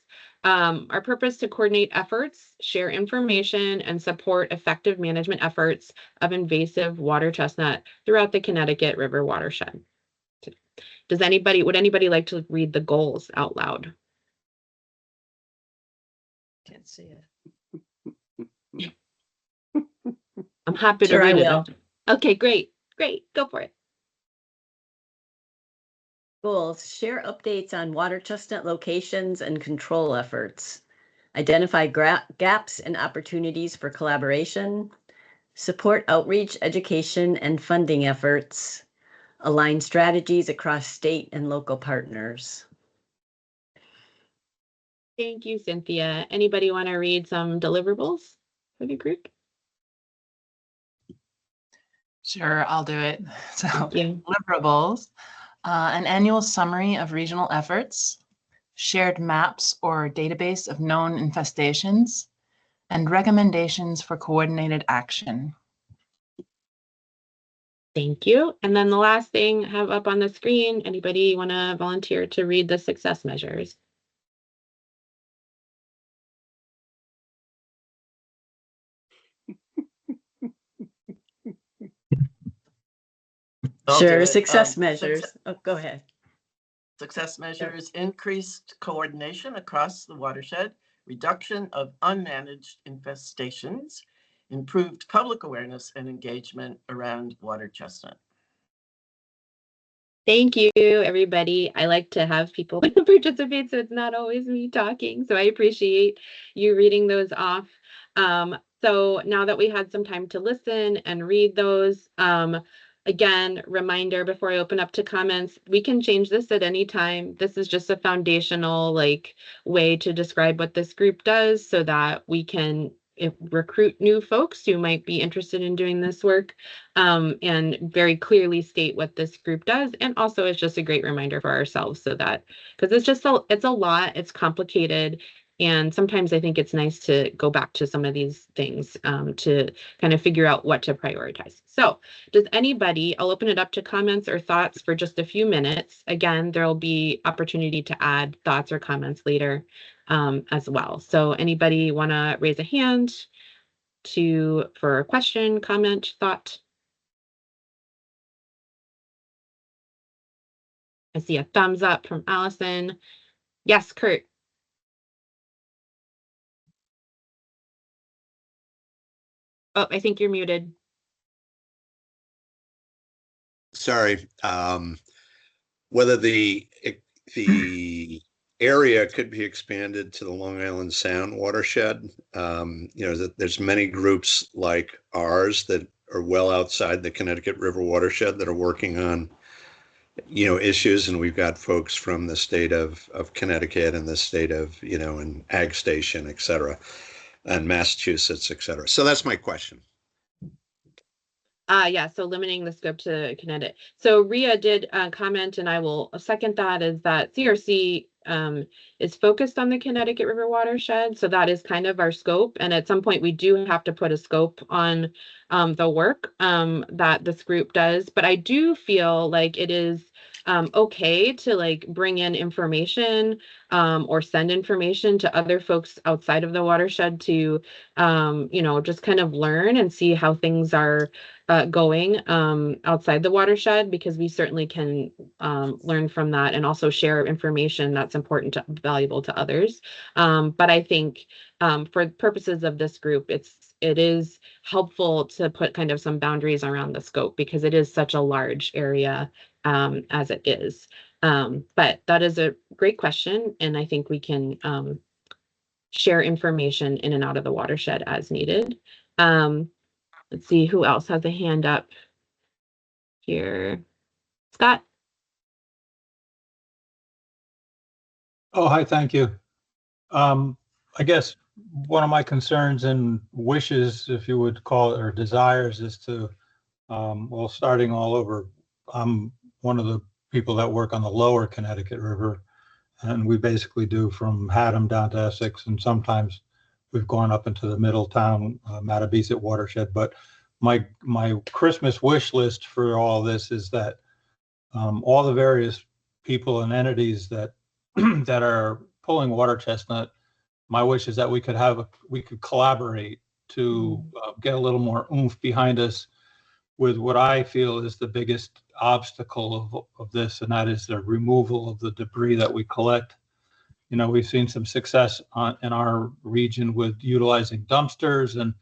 C: Our purpose to coordinate efforts, share information, and support effective management efforts of invasive water chestnut throughout the Connecticut River watershed. Would anybody like to read the goals out loud?
O: Can't see
C: it. I'm happy to read it. Okay, great. Go for it.
F: Goals: share updates on water chestnut locations and control efforts. Identify gaps and opportunities for collaboration. Support outreach, education, and funding efforts. Align strategies across state and local partners.
C: Thank you, Cynthia. Anybody want to read some deliverables for the group?
M: Sure, I'll do it. So deliverables, an annual summary of regional efforts, shared maps or database of known infestations, and recommendations for coordinated action.
C: Thank you. And then the last thing I have up on the screen, anybody want to volunteer to read the success measures?
F: Sure, success measures. Go ahead.
W: Success measures: increased coordination across the watershed, reduction of unmanaged infestations, improved public awareness and engagement around water chestnut.
C: Thank you, everybody. I like to have people participate, so it's not always me talking. So I appreciate you reading those off. So now that we had some time to listen and read those, again, reminder before I open up to comments, we can change this at any time. This is just a foundational way to describe what this group does so that we can recruit new folks who might be interested in doing this work, and very clearly state what this group does. And also it's just a great reminder for ourselves, so that, because it's a lot, it's complicated. And sometimes I think it's nice to go back to some of these things to kind of figure out what to prioritize. So I'll open it up to comments or thoughts for just a few minutes. Again, there'll be opportunity to add thoughts or comments later as well. So anybody want to raise a hand for a question, comment, thought? I see a thumbs up from Allison. Yes, Kurt. Oh, I think you're muted.
S: Sorry. Whether the area could be expanded to the Long Island Sound watershed. There's many groups like ours that are well outside the Connecticut River watershed that are working on issues, and we've got folks from the state of Connecticut and the state of and Ag Station, et cetera, and Massachusetts, et cetera. So that's my question.
C: Yeah, so limiting the scope to Connecticut. So Ria did comment, and I will second that, is that CRC is focused on the Connecticut River watershed. So that is kind of our scope. And at some point we do have to put a scope on the work that this group does. But I do feel like it is okay to like bring in information or send information to other folks outside of the watershed to, you know, just kind of learn and see how things are going outside the watershed, because we certainly can learn from that and also share information that's important to, valuable to others. But I think for purposes of this group, it is helpful to put kind of some boundaries around the scope, because it is such a large area as it is. But that is a great question, and I think we can share information in and out of the watershed as needed. Let's see who else has a hand up here. Scott?
H: Oh, hi, thank you. I guess one of my concerns and wishes, if you would call it, or desires, is to, well, starting all over, I'm one of the people that work on the lower Connecticut River, and we basically do from Haddam down to Essex, and sometimes we've gone up into the Middletown, Mattabeesett watershed. But my Christmas wish list for all this is that all the various people and entities that that are pulling water chestnut, my wish is that we could collaborate to get a little more oomph behind us with what I feel is the biggest obstacle of this, and that is the removal of the debris that we collect. You know, we've seen some success in our region with utilizing dumpsters, and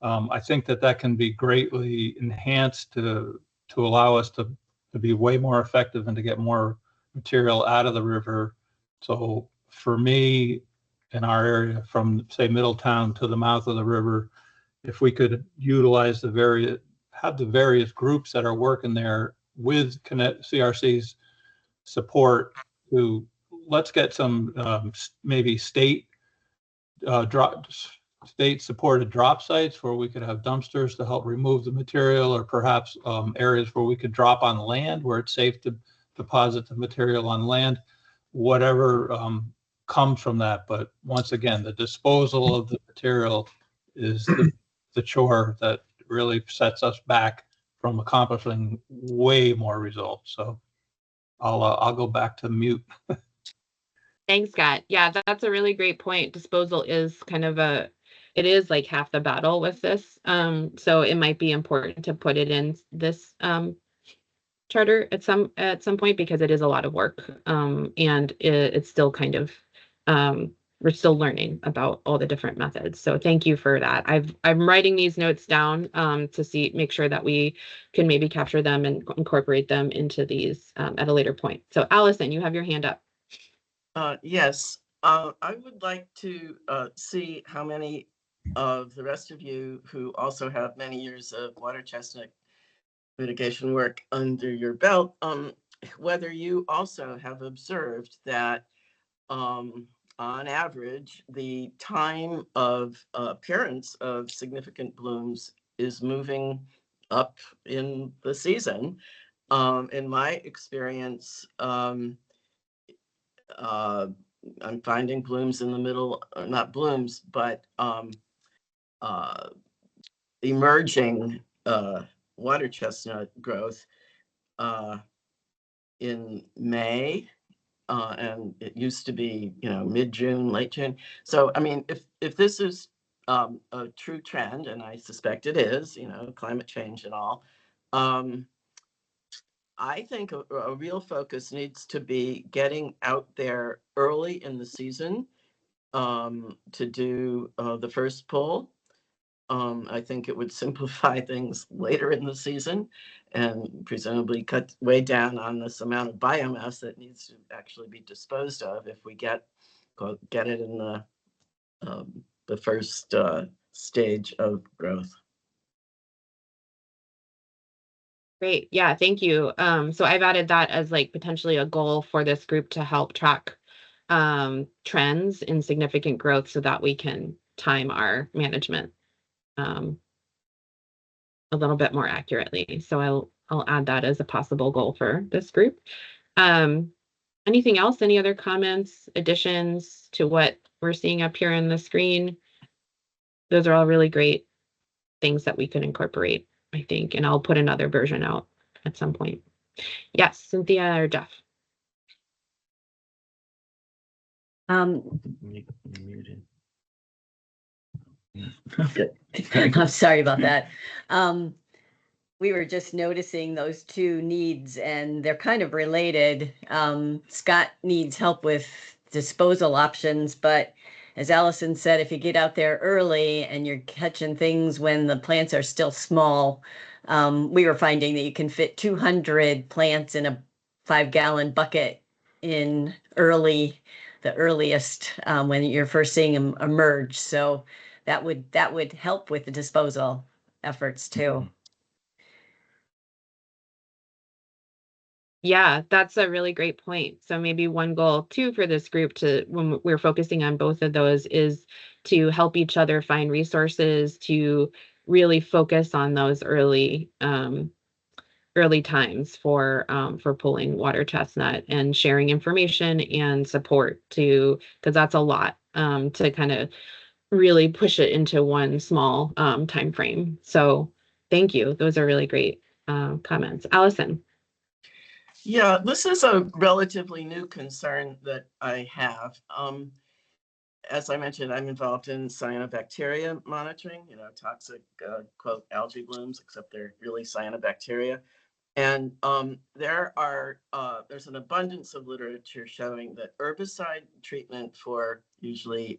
H: I think that can be greatly enhanced to allow us to be way more effective and to get more material out of the river. So for me, in our area, from say Middletown to the mouth of the river, if we could utilize the various groups that are working there with CRC's support to, let's get some maybe state supported drop sites where we could have dumpsters to help remove the material, or perhaps areas where we could drop on land where it's safe to deposit the material on land, whatever comes from that. But once again, the disposal of the material is the chore that really sets us back from accomplishing way more results. So I'll go back to mute.
C: Thanks, Scott. Yeah, that's a really great point. Disposal is kind of it is like half the battle with this. So it might be important to put it in this charter at some point, because it is a lot of work. And it's still kind of we're still learning about all the different methods. So thank you for that. I'm writing these notes down to make sure that we can maybe capture them and incorporate them into these at a later point. So Allison, you have your hand up.
W: Yes, I would like to see how many of the rest of you who also have many years of water chestnut mitigation work under your belt, whether you also have observed that on average, the time of appearance of significant blooms is moving up in the season. In my experience, I'm finding blooms in the middle, not blooms, but emerging water chestnut growth in May, and it used to be, mid-June, late June. So, I mean, if this is a true trend, and I suspect it is, climate change and all, I think a real focus needs to be getting out there early in the season to do the first pull. I think it would simplify things later in the season and presumably cut way down on this amount of biomass that needs to actually be disposed of if we get it in the first stage of growth.
C: Great. Yeah, thank you. So I've added that as like potentially a goal for this group to help track trends in significant growth so that we can time our management a little bit more accurately. So I'll add that as a possible goal for this group. Anything else? Any other comments, additions to what we're seeing up here on the screen? Those are all really great things that we could incorporate, I think, and I'll put another version out at some point. Yes, Cynthia or Jeff?
F: I'm sorry about that. We were just noticing those two needs, and they're kind of related. Scott needs help with disposal options, but as Allison said, if you get out there early and you're catching things when the plants are still small, we were finding that you can fit 200 plants in a 5-gallon bucket in the earliest, when you're first seeing them emerge. So that would help with the disposal efforts too.
C: Yeah, that's a really great point. So maybe one goal too for this group to, when we're focusing on both of those, is to help each other find resources to really focus on those early times for pulling water chestnut and sharing information and support to, because that's a lot to kind of really push it into one small time frame. So thank you. Those are really great comments. Allison.
W: Yeah, this is a relatively new concern that I have. As I mentioned, I'm involved in cyanobacteria monitoring, toxic, quote, algae blooms, except they're really cyanobacteria. And there's an abundance of literature showing that herbicide treatment for usually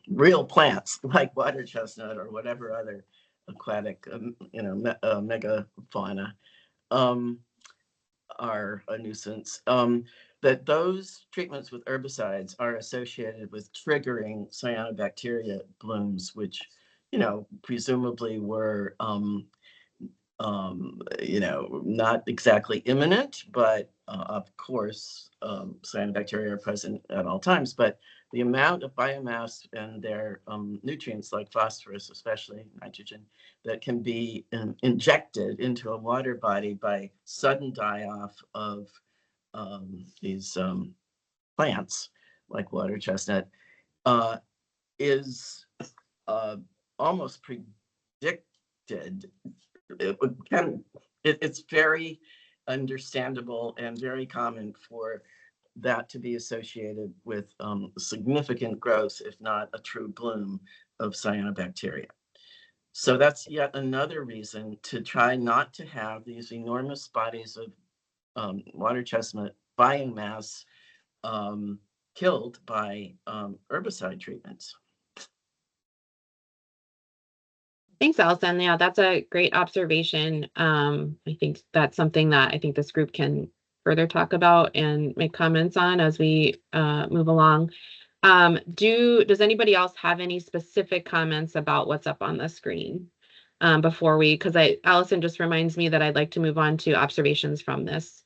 W: real plants like water chestnut or whatever other aquatic, megafauna are a nuisance. That those treatments with herbicides are associated with triggering cyanobacteria blooms, which, presumably were not exactly imminent, but of course, cyanobacteria are present at all times. But the amount of biomass and their nutrients, like phosphorus, especially nitrogen, that can be injected into a water body by sudden die-off of these plants, like water chestnut, is almost predicted. It's very understandable and very common for that to be associated with significant growth, if not a true bloom, of cyanobacteria. So that's yet another reason to try not to have these enormous bodies of water chestnut biomass killed by herbicide treatments.
C: Thanks, Allison. Yeah, that's a great observation. I think that's something that I think this group can further talk about and make comments on as we move along. Does anybody else have any specific comments about what's up on the screen before because Allison just reminds me that I'd like to move on to observations from this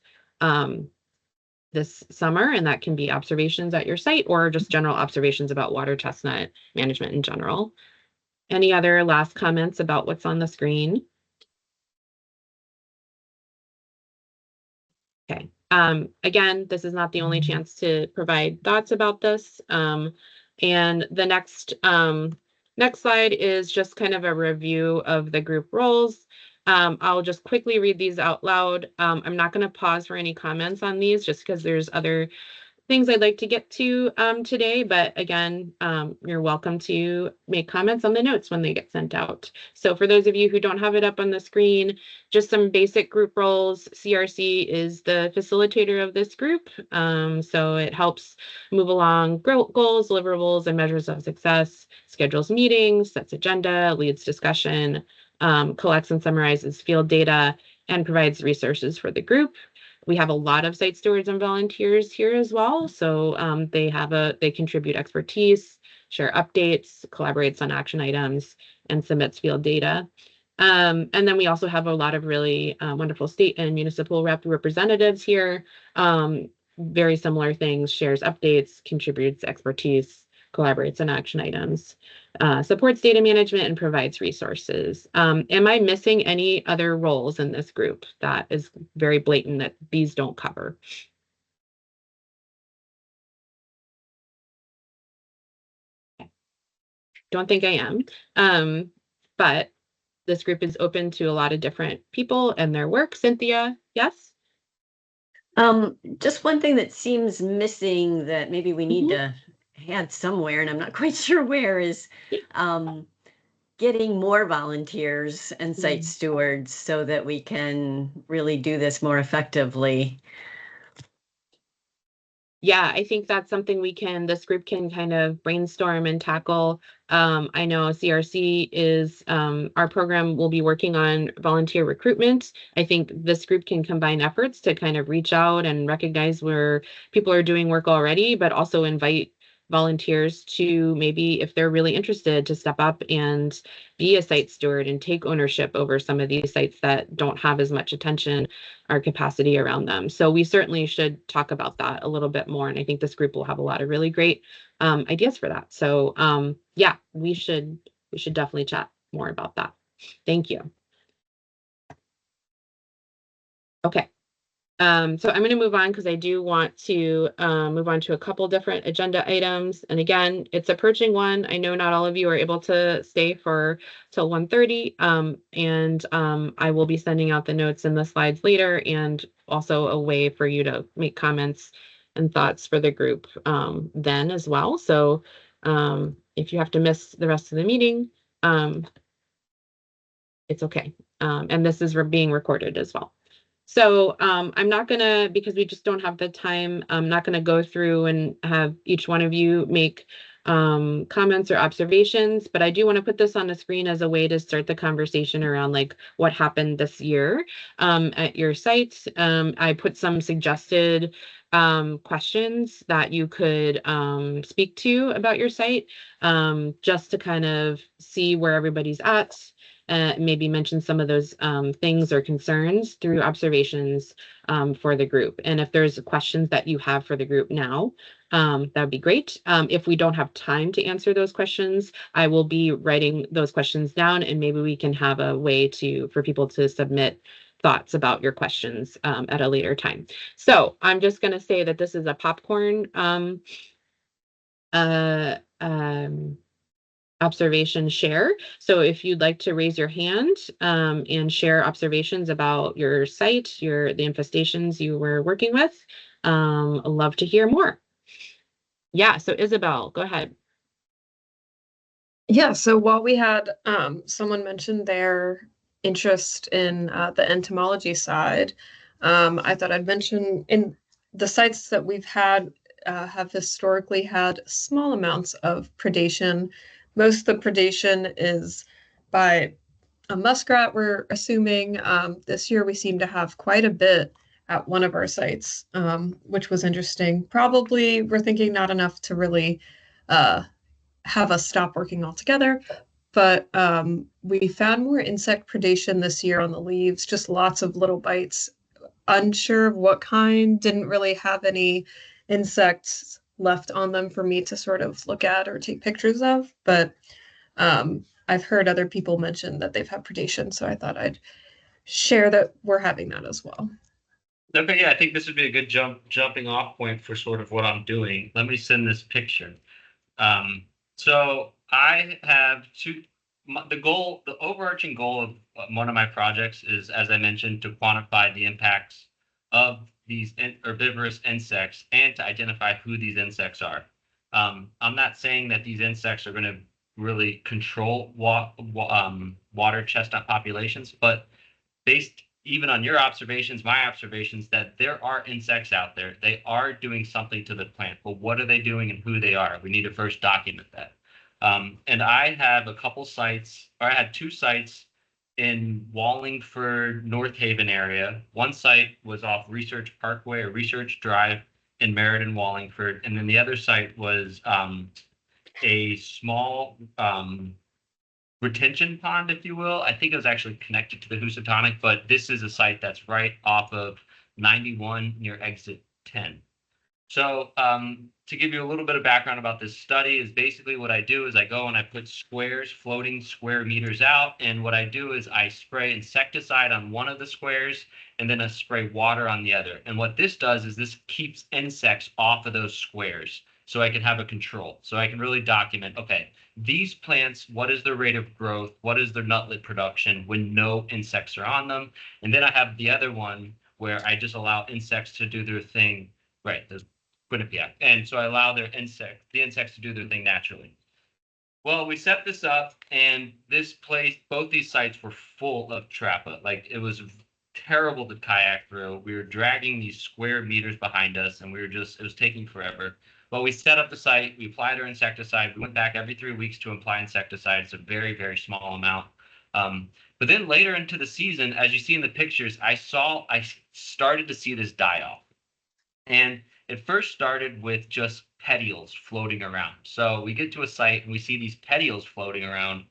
C: summer, and that can be observations at your site or just general observations about water chestnut management in general. Any other last comments about what's on the screen? Okay. Again, this is not the only chance to provide thoughts about this. And the next slide is just kind of a review of the group roles. I'll just quickly read these out loud. I'm not going to pause for any comments on these just because there's other things I'd like to get to today, but again, you're welcome to make comments on the notes when they get sent out. So for those of you who don't have it up on the screen, just some basic group roles. CRC is the facilitator of this group, so it helps move along goals, deliverables, and measures of success, schedules meetings, sets agenda, leads discussion, collects and summarizes field data, and provides resources for the group. We have a lot of site stewards and volunteers here as well. So they contribute expertise, share updates, collaborates on action items, and submits field data. And then we also have a lot of really wonderful state and municipal representatives here. Very similar things, shares updates, contributes expertise, collaborates on action items, supports data management, and provides resources. Am I missing any other roles in this group that is very blatant that these don't cover? Don't think I am, but this group is open to a lot of different people and their work. Cynthia, yes?
F: Just one thing that seems missing that maybe we need to add somewhere, and I'm not quite sure where, is getting more volunteers and site stewards so that we can really do this more effectively.
C: Yeah, I think that's something this group can kind of brainstorm and tackle. I know CRC is, our program will be working on volunteer recruitment. I think this group can combine efforts to kind of reach out and recognize where people are doing work already, but also invite volunteers to, maybe if they're really interested, to step up and be a site steward and take ownership over some of these sites that don't have as much attention or capacity around them. So we certainly should talk about that a little bit more. And I think this group will have a lot of really great ideas for that. So yeah, we should definitely chat more about that. Thank you. Okay. So I'm going to move on because I do want to move on to a couple different agenda items. And again, it's approaching 1. I know not all of you are able to stay for till 1:30. And I will be sending out the notes and the slides later, and also a way for you to make comments and thoughts for the group then as well. So if you have to miss the rest of the meeting, it's okay. And this is being recorded as well. So I'm not gonna, because we just don't have the time, I'm not gonna go through and have each one of you make comments or observations, but I do want to put this on the screen as a way to start the conversation around like what happened this year at your site. I put some suggested questions that you could speak to about your site, just to kind of see where everybody's at. Maybe mention some of those things or concerns through observations for the group. And if there's questions that you have for the group now, that would be great. If we don't have time to answer those questions, I will be writing those questions down, and maybe we can have a way for people to submit thoughts about your questions at a later time. So I'm just going to say that this is a popcorn observation share. So if you'd like to raise your hand and share observations about your site, the infestations you were working with, I'd love to hear more. Yeah, so Isabel, go ahead.
D: Yeah, so while we had someone mention their interest in the entomology side, I thought I'd mention in the sites that we've had have historically had small amounts of predation. Most of the predation is by a muskrat, we're assuming. This year we seem to have quite a bit at one of our sites, which was interesting. Probably we're thinking not enough to really have us stop working altogether, but we found more insect predation this year on the leaves, just lots of little bites. Unsure of what kind, didn't really have any insects left on them for me to sort of look at or take pictures of, but I've heard other people mention that they've had predation, so I thought I'd share that we're having that as well.
I: Okay, yeah, I think this would be a good jumping off point for sort of what I'm doing. Let me send this picture. So I have the overarching goal of one of my projects is, as I mentioned, to quantify the impacts of these herbivorous insects and to identify who these insects are. I'm not saying that these insects are going to really control water chestnut populations, but based even on your observations, my observations, that there are insects out there. They are doing something to the plant, but what are they doing and who they are? We need to first document that. And I have a couple sites, or I had 2 sites in Wallingford, North Haven area. One site was off Research Parkway or Research Drive in Meriden, Wallingford. And then the other site was a small retention pond, if you will. I think it was actually connected to the Housatonic, but this is a site that's right off of 91 near exit 10. So to give you a little bit of background about this study is basically what I do is I go and I put squares, floating square meters out. And what I do is I spray insecticide on one of the squares and then I spray water on the other. And what this does is this keeps insects off of those squares so I can have a control. So I can really document, okay, these plants, what is their rate of growth? What is their nutlet production when no insects are on them? And then I have the other one where I just allow insects to do their thing. Right, there's Quinnipiac. And so I allow the insects to do their thing naturally. Well, we set this up and this place, both these sites were full of trappa. Like it was terrible to kayak through. We were dragging these square meters behind us and it was taking forever. But we set up the site, we applied our insecticide. We went back every 3 weeks to apply insecticide. It's a very, very small amount. But then later into the season, as you see in the pictures, I started to see this die off. And it first started with just petioles floating around. So we get to a site and we see these petioles floating around,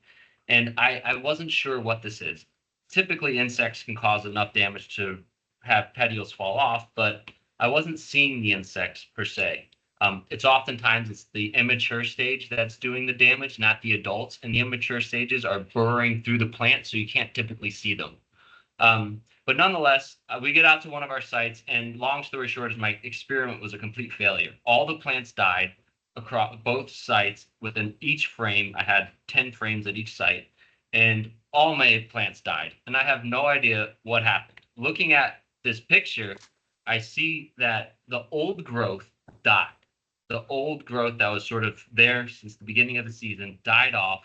I: and I wasn't sure what this is. Typically, insects can cause enough damage to have petioles fall off, but I wasn't seeing the insects per se. It's the immature stage that's doing the damage, not the adults. And the immature stages are burrowing through the plant, so you can't typically see them. But nonetheless, we get out to one of our sites, and long story short is my experiment was a complete failure. All the plants died across both sites. Within each frame, I had 10 frames at each site, and all my plants died. And I have no idea what happened. Looking at this picture, I see that the old growth died. The old growth that was sort of there since the beginning of the season died off.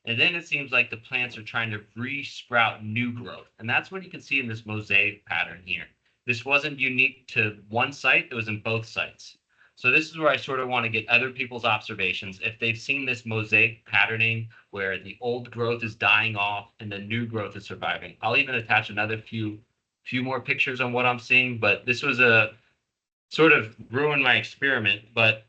I: And then it seems like the plants are trying to re-sprout new growth. And that's what you can see in this mosaic pattern here. This wasn't unique to one site, it was in both sites. So this is where I sort of want to get other people's observations. If they've seen this mosaic patterning where the old growth is dying off and the new growth is surviving. I'll even attach another few more pictures on what I'm seeing, but this was a sort of ruined my experiment, but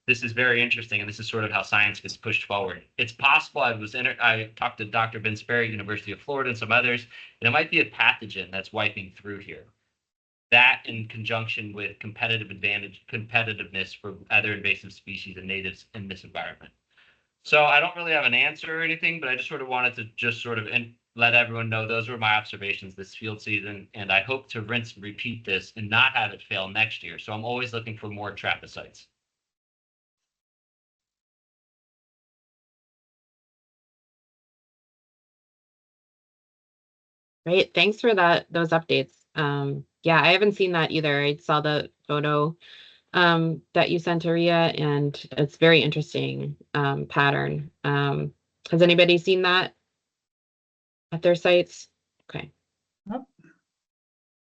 I: this is very interesting, and this is sort of how science gets pushed forward. It's possible I talked to Dr. Ben Sperry, University of Florida, and some others, and it might be a pathogen that's wiping through here. That in conjunction with competitiveness for other invasive species and natives in this environment. So I don't really have an answer or anything, but I just sort of wanted to just sort of let everyone know those were my observations this field season, and I hope to rinse and repeat this and not have it fail next year. So I'm always looking for more trappa sites.
C: Great, thanks for those updates. Yeah, I haven't seen that either. I saw the photo that you sent to Ria, and it's very interesting pattern. Has anybody seen that at their sites? Okay.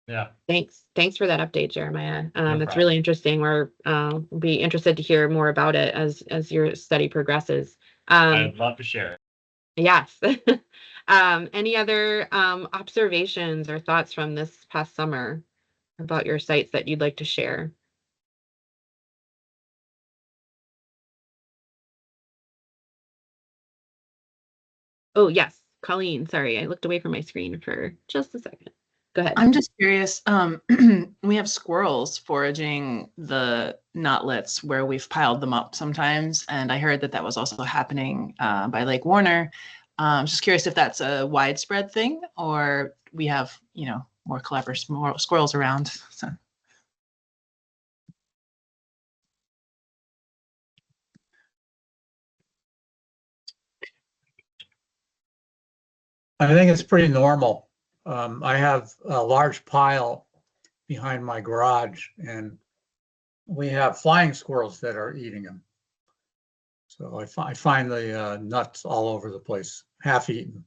I: Yeah.
C: Thanks for that update, Jeremiah.
I: No
C: It's
I: problem.
C: really interesting. We'll be interested to hear more about it as your study progresses.
I: I'd love to share it.
C: Yes. Any other observations or thoughts from this past summer about your sites that you'd like to share? Oh, yes, Colleen, sorry, I looked away from my screen for just a second. Go ahead.
M: I'm just curious. We have squirrels foraging the nutlets where we've piled them up sometimes, and I heard that was also happening by Lake Warner. Just curious if that's a widespread thing, or we have more clever squirrels around. So.
B: I think it's pretty normal. I have a large pile behind my garage, and we have flying squirrels that are eating them. So I find the nuts all over the place, half eaten.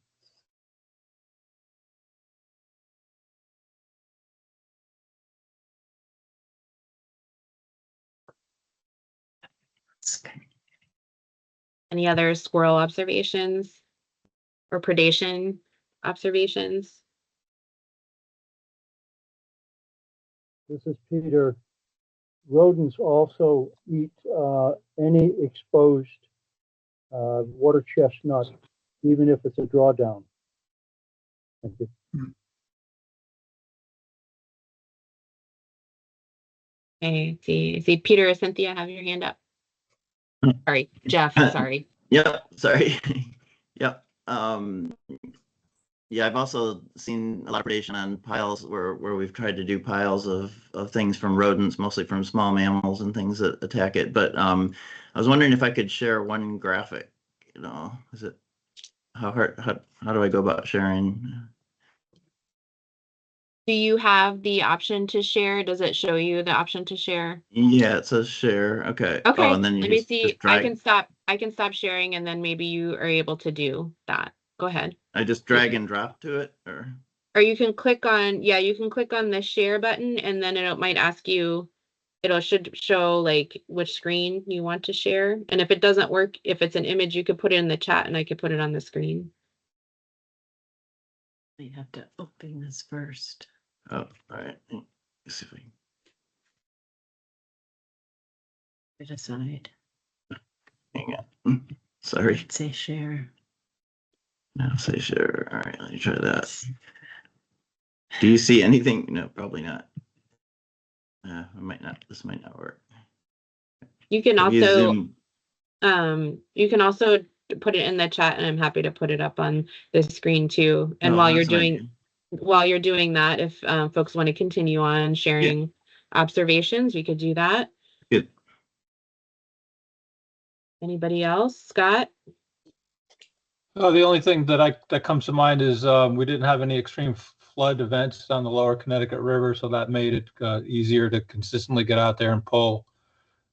C: Any other squirrel observations or predation observations?
U: This is Peter. Rodents also eat any exposed water chestnut, even if it's a drawdown. Thank you.
C: Okay, see Peter or Cynthia have your hand up. Sorry, Jeff, sorry.
J: Yep, sorry. Yep. Yeah, I've also seen a lot of predation on piles where we've tried to do piles of things from rodents, mostly from small mammals and things that attack it. But I was wondering if I could share one graphic. You know, is it how do I go about sharing?
C: Do you have the option to share? Does it show you the option to share?
J: Yeah, it says share. Okay.
C: Okay,
J: Oh, and then you
C: let me
J: just
C: see.
J: drag.
C: I can stop sharing and then maybe you are able to do that. Go ahead.
J: I just drag and drop to it,
C: Or you can click on, yeah, you can click on the share button and then it might ask you, should show like which screen you want to share. And if it doesn't work, if it's an image, you could put it in the chat and I could put it on the screen.
F: You have to open this first.
J: Oh, all right. Let's see if we can.
F: Put it aside.
J: Hang on. Sorry.
F: Let's say share.
J: Now say share. All right, let me try that. Do you see anything? No, probably not. I might not. This might not work.
C: You can
J: If you
C: also,
J: zoom-
C: you can also put it in the chat and I'm happy to put it up on the screen too. And
J: No,
C: while you're
J: that's fine.
C: doing that, if folks want to continue on sharing observations, we could do that.
J: Good.
C: Anybody else? Scott?
H: The only thing that comes to mind is we didn't have any extreme flood events on the lower Connecticut River, so that made it easier to consistently get out there and pull.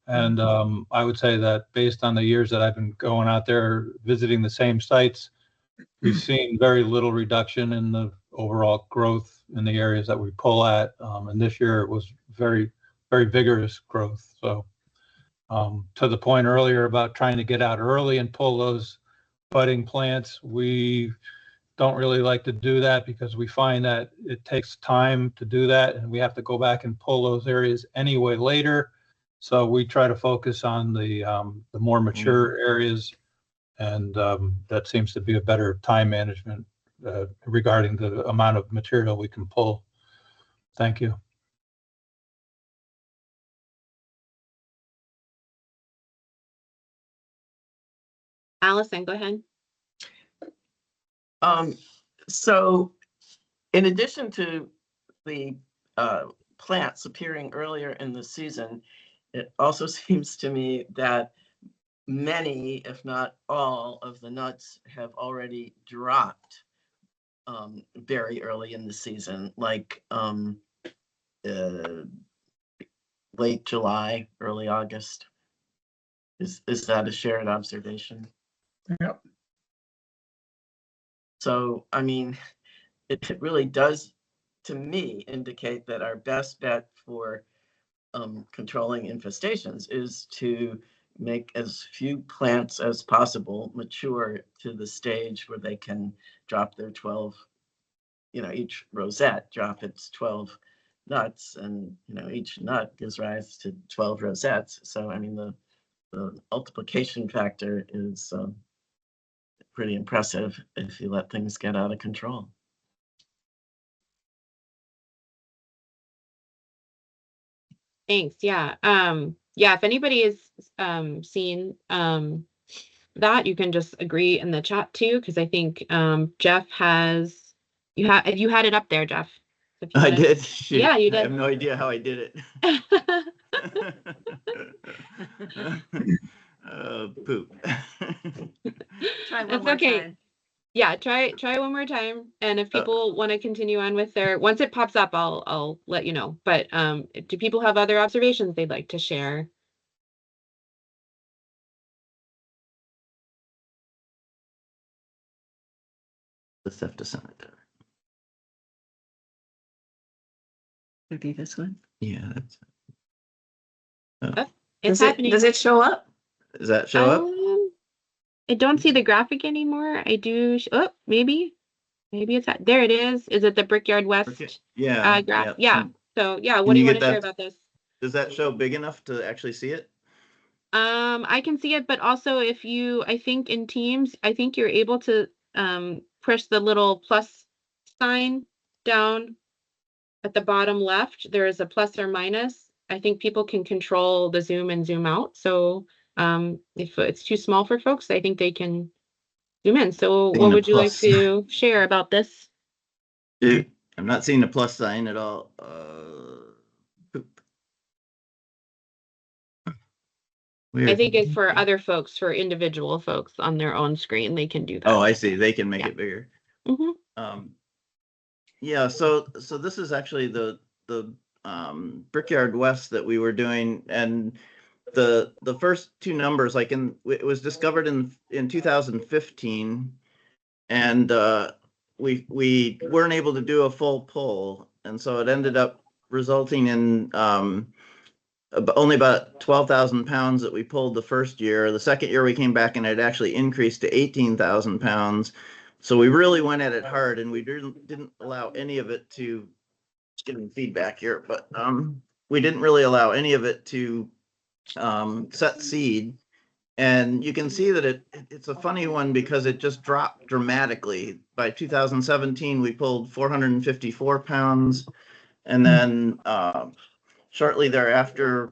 H: And I would say that based on the years that I've been going out there visiting the same sites, we've seen very little reduction in the overall growth in the areas that we pull at. And this year it was very, very vigorous growth. So to the point earlier about trying to get out early and pull those budding plants, we don't really like to do that because we find that it takes time to do that and we have to go back and pull those areas anyway later. So we try to focus on the more mature areas, and that seems to be a better time management regarding the amount of material we can pull. Thank you.
C: Allison, go ahead.
W: So in addition to the plants appearing earlier in the season, it also seems to me that many, if not all, of the nuts have already dropped very early in the season, like late July, early August. Is that a shared observation?
B: Yep.
W: So, I mean, it really does, to me, indicate that our best bet for controlling infestations is to make as few plants as possible mature to the stage where they can drop their 12, each rosette drop its 12 nuts, and each nut gives rise to 12 rosettes. So I mean the multiplication factor is pretty impressive if you let things get out of control.
C: Thanks. Yeah. Yeah, if anybody has seen that, you can just agree in the chat too, because I think Jeff has you had it up there, Jeff. If you
J: I
C: wanna...
J: did. Shoot.
C: Yeah, you did.
J: I have no idea how I did it. Poop.
F: Try one
C: That's
F: more
C: okay.
F: time.
C: Yeah, try one more time. And if people want to continue on with once it pops up, I'll let you know. But do people have other observations they'd like to share?
J: Let's have to send it there.
F: Would be this one.
J: Yeah, that's
C: It's happening.
F: Does it show up?
J: Does that show up?
C: I don't see the graphic anymore. I do. Oh, maybe it's there. It is. Is it the Brickyard West?
J: Yeah.
C: Graph? Yeah. So yeah, what
J: Can
C: do
J: you
C: you
J: get
C: want to share
J: that?
C: about this?
J: Does that show big enough to actually see it?
C: I can see it, but also if you, I think in Teams, I think you're able to push the little plus sign down at the bottom left. There is a plus or minus, I think people can control the zoom and zoom out. So if it's too small for folks, I think they can zoom in. So
J: Seeing
C: what
J: a
C: would you like
J: plus.
C: to share about this?
J: I'm not seeing a plus sign at all. Poop.
C: I
J: Weird.
C: think it's for other folks, for individual folks on their own screen, they can do that.
J: Oh, I see. They can make
C: Yeah.
J: it bigger.
C: Mm-hmm.
J: Yeah, so this is actually the Brickyard West that we were doing, and the first two numbers, like it was discovered in 2015, and we weren't able to do a full pull, and so it ended up resulting in only about 12,000 pounds that we pulled the first year. The second year we came back and it actually increased to 18,000 pounds. So we really went at it hard, and we didn't allow any of it to, getting feedback here, but we didn't really allow any of it to set seed. And you can see that it's a funny one because it just dropped dramatically. By 2017, we pulled 454 pounds. And then shortly thereafter,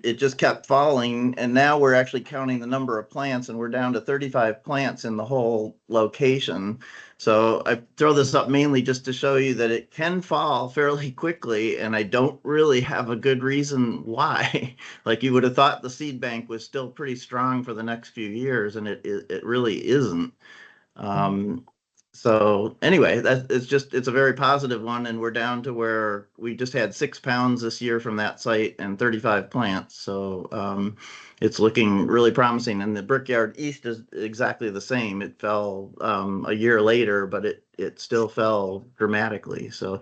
J: it just kept falling. And now we're actually counting the number of plants, and we're down to 35 plants in the whole location. So I throw this up mainly just to show you that it can fall fairly quickly, and I don't really have a good reason why. Like you would have thought the seed bank was still pretty strong for the next few years, and it really isn't. So anyway, it's a very positive one, and we're down to where we just had 6 pounds this year from that site and 35 plants. So it's looking really promising. And the Brickyard East is exactly the same. It fell a year later, but it still fell dramatically. So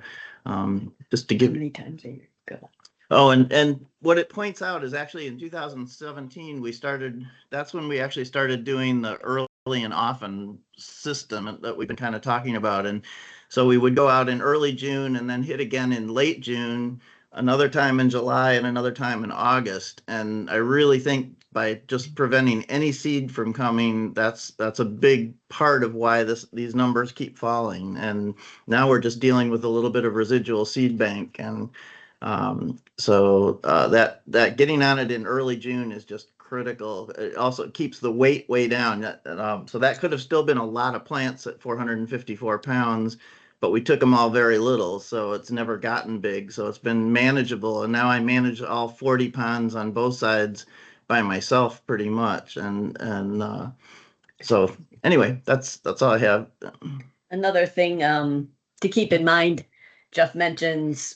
J: just to give.
F: How many times a year? Go.
J: Oh, and what it points out is actually in 2017, that's when we actually started doing the early and often system that we've been kind of talking about. And so we would go out in early June and then hit again in late June, another time in July, and another time in August. And I really think by just preventing any seed from coming, that's a big part of why these numbers keep falling. And now we're just dealing with a little bit of residual seed bank. And so that getting on it in early June is just critical. It also keeps the weight way down. So that could have still been a lot of plants at 454 pounds, but we took them all very little, so it's never gotten big. So it's been manageable, and now I manage all 40 ponds on both sides by myself pretty much. And so anyway, that's all I have.
F: Another thing to keep in mind, Jeff mentions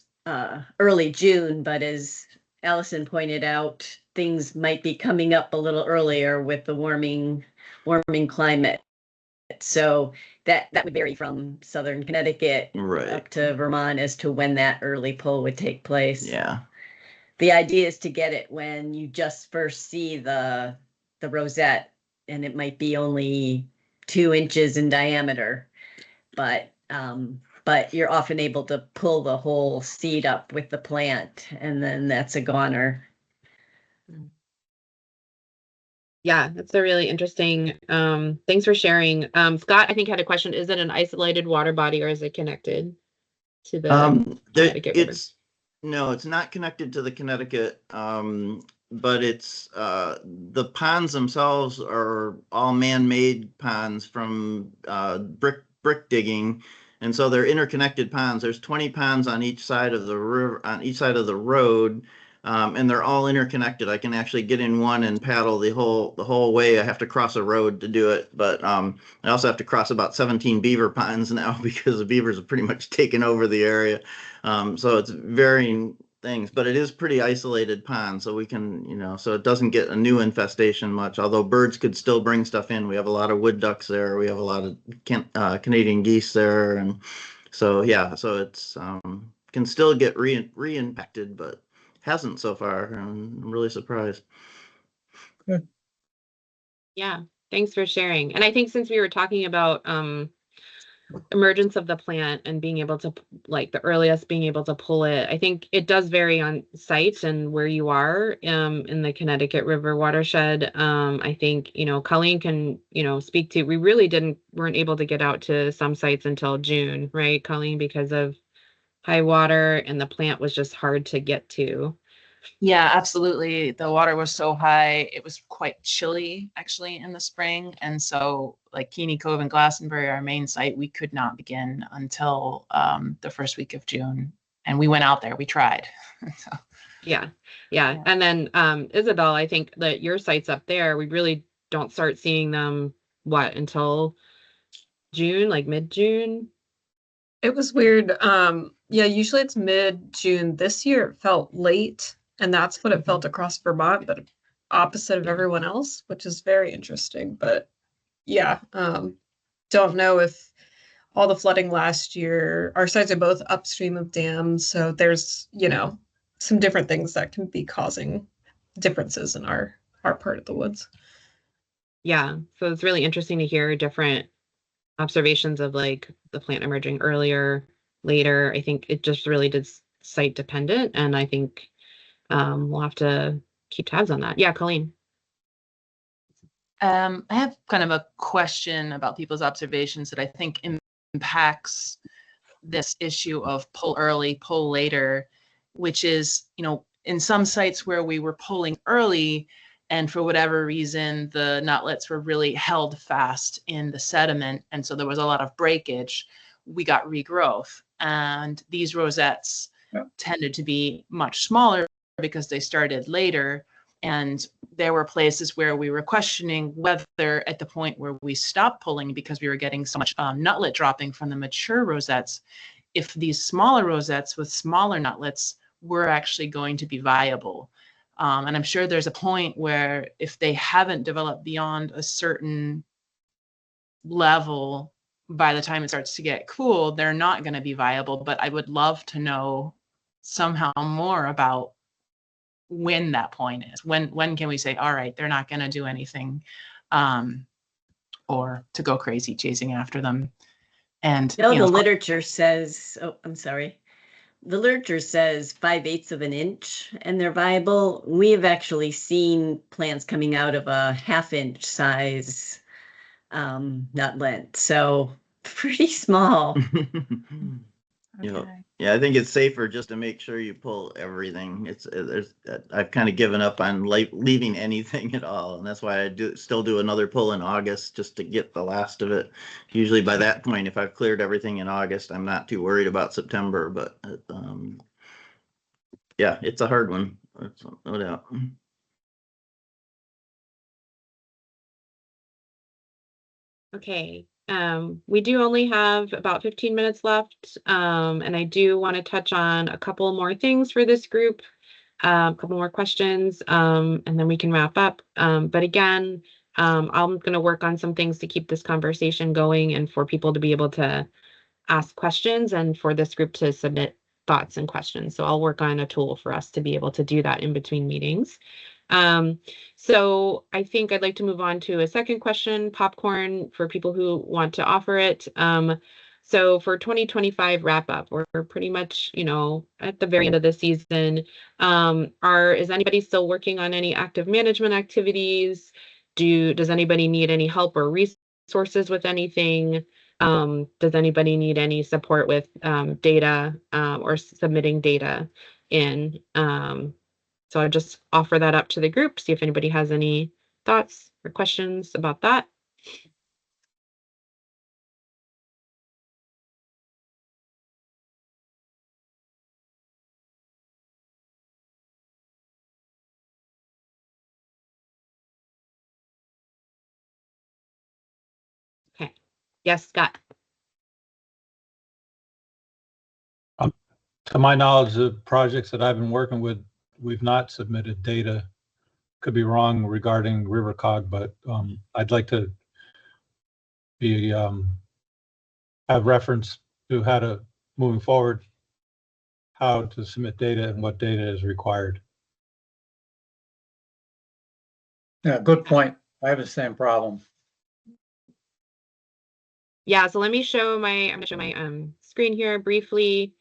F: early June, but as Allison pointed out, things might be coming up a little earlier with the warming climate. So that would vary from southern Connecticut up to Vermont as to when that early pull would take place.
J: Yeah.
F: The idea is to get it when you just first see the rosette, and it might be only 2 inches in diameter, but you're often able to pull the whole seed up with the plant, and then that's a goner.
C: Yeah, that's a really interesting. Thanks for sharing. Scott, I think had a question. Is it an isolated water body, or is it connected to the Connecticut River?
J: No, it's not connected to the Connecticut, but it's the ponds themselves are all man-made ponds from brick digging, and so they're interconnected ponds. There's 20 ponds on each side of the river, on each side of the road, and they're all interconnected. I can actually get in one and paddle the whole way. I have to cross a road to do it, but I also have to cross about 17 beaver ponds now because the beavers have pretty much taken over the area. So it's varying things, but it is pretty isolated pond, so we can, so it doesn't get a new infestation much, although birds could still bring stuff in. We have a lot of wood ducks there. We have a lot of Canadian geese there. And so, yeah, so it's can still get re-infected, but hasn't so far. I'm really surprised.
C: Yeah, thanks for sharing. And I think since we were talking about emergence of the plant and being able to, like, the earliest being able to pull it, I think it does vary on site and where you are in the Connecticut River watershed. I think, Colleen can, speak to, we really weren't able to get out to some sites until June, right, Colleen, because of high water, and the plant was just hard to get to.
M: Yeah, absolutely. The water was so high. It was quite chilly actually in the spring. And so like Keeney Cove and Glastonbury, our main site, we could not begin until the first week of June. And we went out there, we tried. So,
C: Yeah. And then Isabel, I think that your sites up there, we really don't start seeing them until June, like mid-June.
D: It was weird. Yeah, usually it's mid-June. This year it felt late, and that's what it felt across Vermont, but opposite of everyone else, which is very interesting. But yeah, don't know if all the flooding last year, our sites are both upstream of dams, so there's, some different things that can be causing differences in our part of the woods.
C: Yeah, so it's really interesting to hear different observations of like the plant emerging earlier, later. I think it just really did site dependent, and I think we'll have to keep tabs on that. Yeah, Colleen.
M: I have kind of a question about people's observations that I think impacts this issue of pull early, pull later, which is, in some sites where we were pulling early and for whatever reason, the nutlets were really held fast in the sediment. And so there was a lot of breakage. We got regrowth. And these rosettes tended to be much smaller because they started later. And there were places where we were questioning whether at the point where we stopped pulling because we were getting so much nutlet dropping from the mature rosettes, if these smaller rosettes with smaller nutlets were actually going to be viable. And I'm sure there's a point where if they haven't developed beyond a certain level, by the time it starts to get cool, they're not going to be viable. But I would love to know somehow more about when that point is. When can we say, all right, they're not going to do anything, or to go crazy chasing after them. And
F: the literature says, I'm sorry. The literature says 5/8 of an inch and they're viable. We have actually seen plants coming out of a 1/2 inch size nutlet. So pretty small.
J: Yeah, I think it's safer just to make sure you pull everything. I've kind of given up on leaving anything at all, and that's why I still do another pull in August just to get the last of it. Usually by that point, if I've cleared everything in August, I'm not too worried about September. But yeah, it's a hard one, no doubt.
C: Okay. We do only have about 15 minutes left, and I do want to touch on a couple more things for this group, a couple more questions, and then we can wrap up. But again, I'm going to work on some things to keep this conversation going and for people to be able to ask questions and for this group to submit thoughts and questions. So I'll work on a tool for us to be able to do that in between meetings. So I think I'd like to move on to a second question, popcorn, for people who want to offer it. So for 2025 wrap up, we're pretty much, at the very end of the season. Is anybody still working on any active management activities? Does anybody need any help or resources with anything? Does anybody need any support with data or submitting data in? So I just offer that up to the group, see if anybody has any thoughts or questions about that. Okay. Yes, Scott.
H: To my knowledge, the projects that I've been working with, we've not submitted data. Could be wrong regarding RiverCog, but I'd like to be have reference to how to, moving forward, how to submit data and what data is required.
K: Yeah, good point. I have the same problem.
C: Yeah, so let me show I'm gonna show my screen here briefly.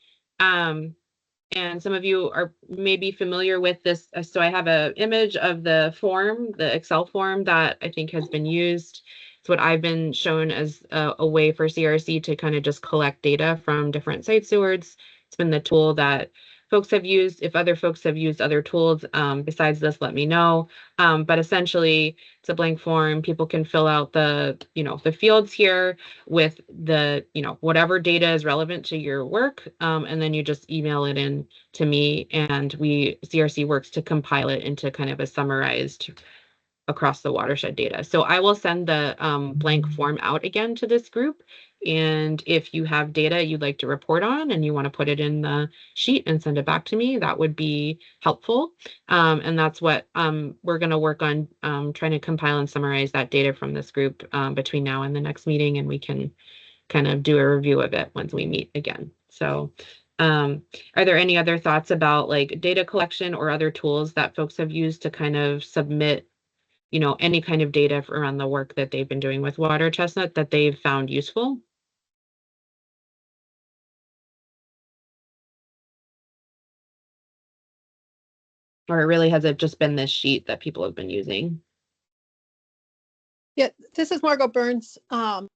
C: And some of you are maybe familiar with this. So I have an image of the form, the Excel form that I think has been used. It's what I've been shown as a way for CRC to kind of just collect data from different site stewards. It's been the tool that folks have used. If other folks have used other tools besides this, let me know. But essentially, it's a blank form. People can fill out the, the fields here with the, whatever data is relevant to your work. And then you just email it in to me, and CRC works to compile it into kind of a summarized across the watershed data. So I will send the blank form out again to this group. And if you have data you'd like to report on and you want to put it in the sheet and send it back to me, that would be helpful. And that's what we're going to work on, trying to compile and summarize that data from this group between now and the next meeting, and we can kind of do a review of it once we meet again. So are there any other thoughts about like data collection or other tools that folks have used to kind of submit any kind of data around the work that they've been doing with Water Chestnut that they've found useful? Or really has it just been this sheet that people have been using?
Q: Yeah, this is Margot Burns from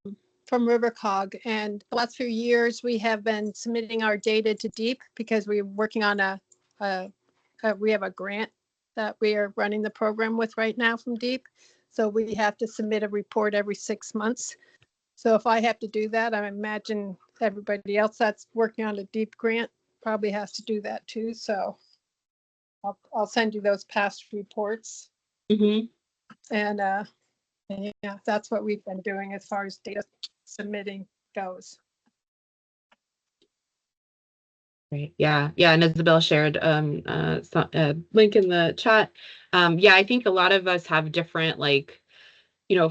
Q: RiverCog, and the last few years we have been submitting our data to DEEP because we're working on we have a grant that we are running the program with right now from DEEP. So we have to submit a report every 6 months. So if I have to do that, I imagine everybody else that's working on a DEEP grant probably has to do that too. So I'll send you those past reports.
C: Mm-hmm.
Q: And yeah, that's what we've been doing as far as data submitting goes.
C: Right. Yeah. And Isabel shared a link in the chat. Yeah, I think a lot of us have different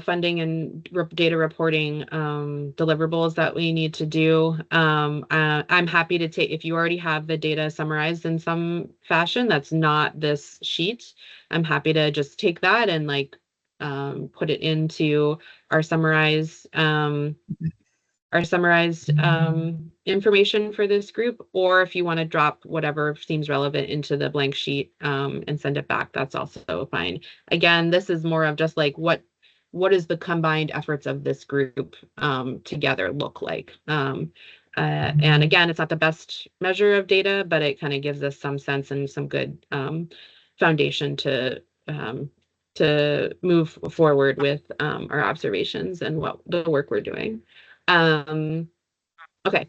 C: funding and data reporting deliverables that we need to do. I'm happy to take, if you already have the data summarized in some fashion that's not this sheet, I'm happy to just take that and put it into our summarized information for this group, or if you want to drop whatever seems relevant into the blank sheet and send it back, that's also fine. Again, this is more of just like what is the combined efforts of this group together look like. And again, it's not the best measure of data, but it kind of gives us some sense and some good foundation to move forward with our observations and what the work we're doing. Okay.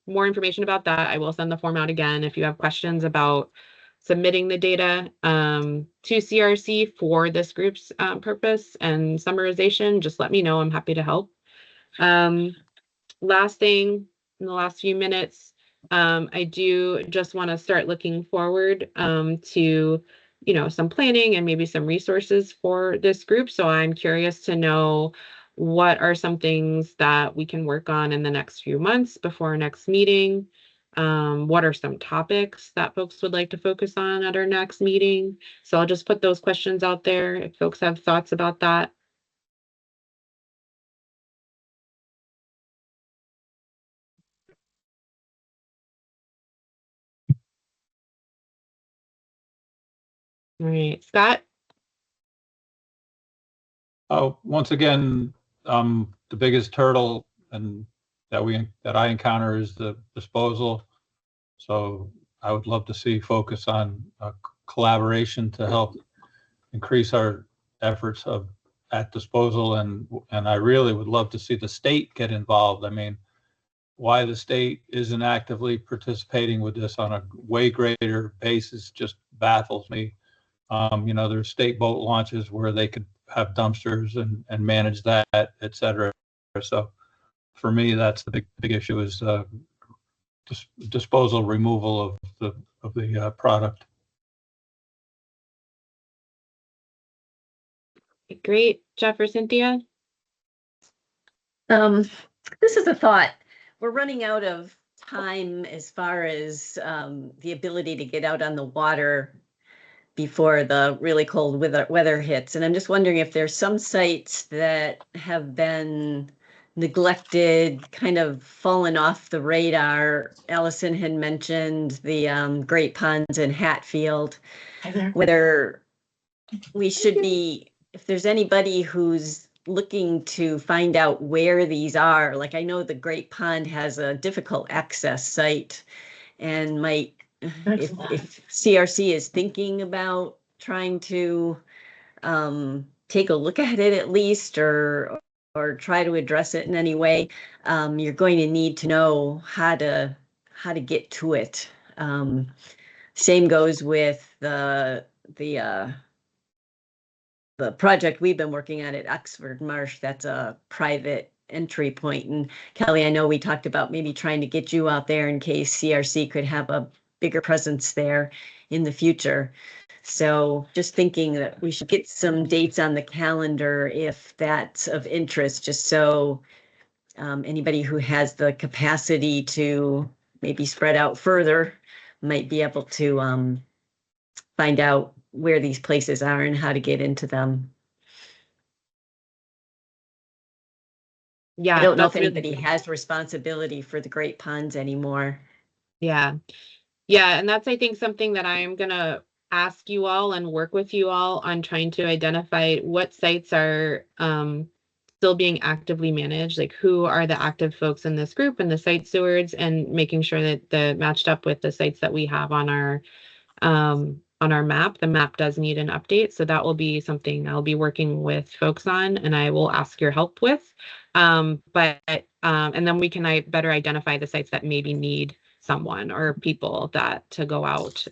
C: More information about that. I will send the form out again. If you have questions about submitting the data to CRC for this group's purpose and summarization, just let me know. I'm happy to help. Last thing in the last few minutes, I do just want to start looking forward to some planning and maybe some resources for this group. So I'm curious to know what are some things that we can work on in the next few months before our next meeting. What are some topics that folks would like to focus on at our next meeting? So I'll just put those questions out there if folks have thoughts about that. All right, Scott?
H: Once again, the biggest hurdle that I encounter is the disposal. So I would love to see focus on collaboration to help increase our efforts at disposal, and I really would love to see the state get involved. I mean, why the state isn't actively participating with this on a way greater basis just baffles me. There's state boat launches where they could have dumpsters and manage that, et cetera. So for me, that's the big issue is disposal, removal of the product.
C: Great. Jeff or Cynthia?
F: This is a thought. We're running out of time as far as the ability to get out on the water before the really cold weather hits. And I'm just wondering if there's some sites that have been neglected, kind of fallen off the radar. Allison had mentioned the Great Ponds in Hatfield, whether we should be, if there's anybody who's looking to find out where these are, like I know the Great Pond has a difficult access site, and might, if CRC is thinking about trying to take a look at it at least, or try to address it in any way, you're going to need to know how to get to it. Same goes with the project we've been working on at Oxford Marsh. That's a private entry point. And Kelly, I know we talked about maybe trying to get you out there in case CRC could have a bigger presence there in the future. So just thinking that we should get some dates on the calendar if that's of interest, just so anybody who has the capacity to maybe spread out further might be able to find out where these places are and how to get into them.
C: Yeah,
F: I don't know if
C: that's really
F: anybody has responsibility for the Great Ponds anymore.
C: Yeah. Yeah, and that's, I think, something that I'm gonna ask you all and work with you all on trying to identify what sites are still being actively managed, like who are the active folks in this group and the site stewards, and making sure that the matched up with the sites that we have on our map. The map does need an update, so that will be something I'll be working with folks on, and I will ask your help with. And then we can better identify the sites that maybe need someone or people that to go out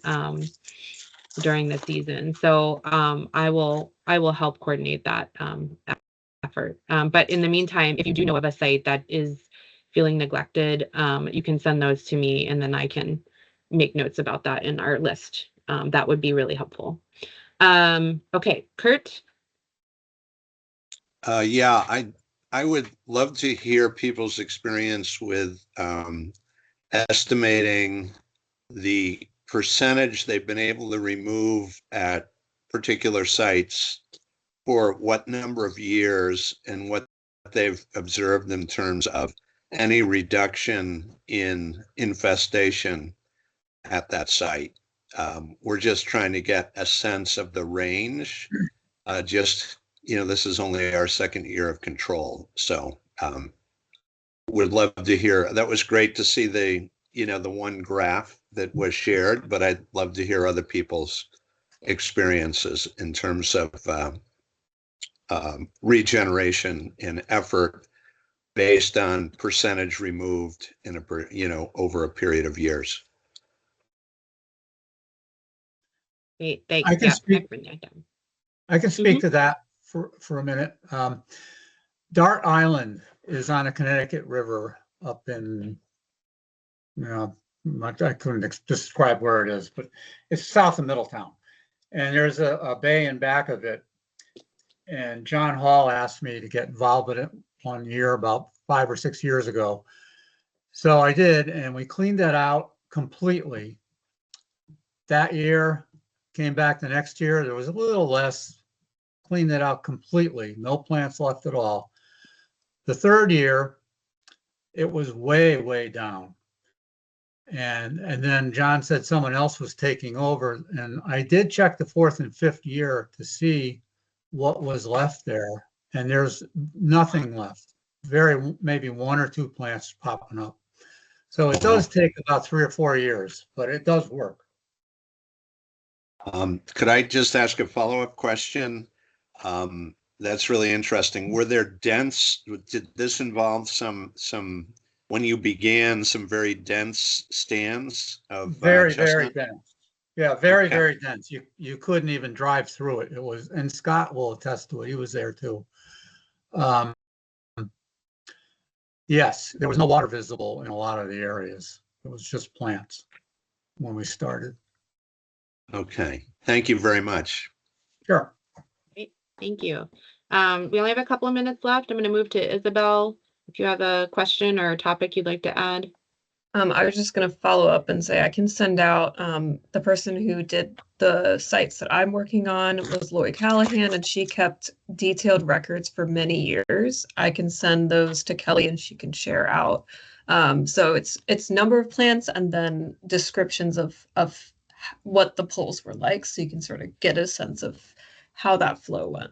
C: during the season. So I will help coordinate that effort. But in the meantime, if you do know of a site that is feeling neglected, you can send those to me, and then I can make notes about that in our list. That would be really helpful. Okay, Kurt.
S: Yeah, I would love to hear people's experience with estimating the percentage they've been able to remove at particular sites for what number of years, and what they've observed in terms of any reduction in infestation at that site. We're just trying to get a sense of the range. This is only our second year of control. So would love to hear. That was great to see the one graph that was shared, but I'd love to hear other people's experiences in terms of regeneration and effort based on percentage removed in over a period of years.
B: I can speak to that for a minute. Dart Island is on a Connecticut River up in, I couldn't describe where it is, but it's south of Middletown. And there's a bay in back of it. And John Hall asked me to get involved in it one year, about 5 or 6 years ago. So I did, and we cleaned that out completely. That year, came back the next year, there was a little less, cleaned that out completely, no plants left at all. The third year, it was way, way down. And then John said someone else was taking over, and I did check the fourth and fifth year to see what was left there, and there's nothing left. Maybe 1 or 2 plants popping up. So it does take about 3 or 4 years, but it does work.
S: Could I just ask a follow-up question? That's really interesting. Were there did this involve some when you began, some very dense stands of
B: very
S: chestnut?
B: dense? Yeah, very dense. You couldn't even drive through it. It was, and Scott will attest to it. He was there too. Yes, there was no water visible in a lot of the areas. It was just plants when we started.
S: Okay, thank you very much.
B: Sure.
C: Great. Thank you. We only have a couple of minutes left. I'm going to move to Isabel. If you have a question or a topic you'd like to add.
D: I was just going to follow up and say I can send out the person who did the sites that I'm working on was Lori Callahan, and she kept detailed records for many years. I can send those to Kelly and she can share out. So it's number of plants and then descriptions of what the polls were like, so you can sort of get a sense of how that flow went.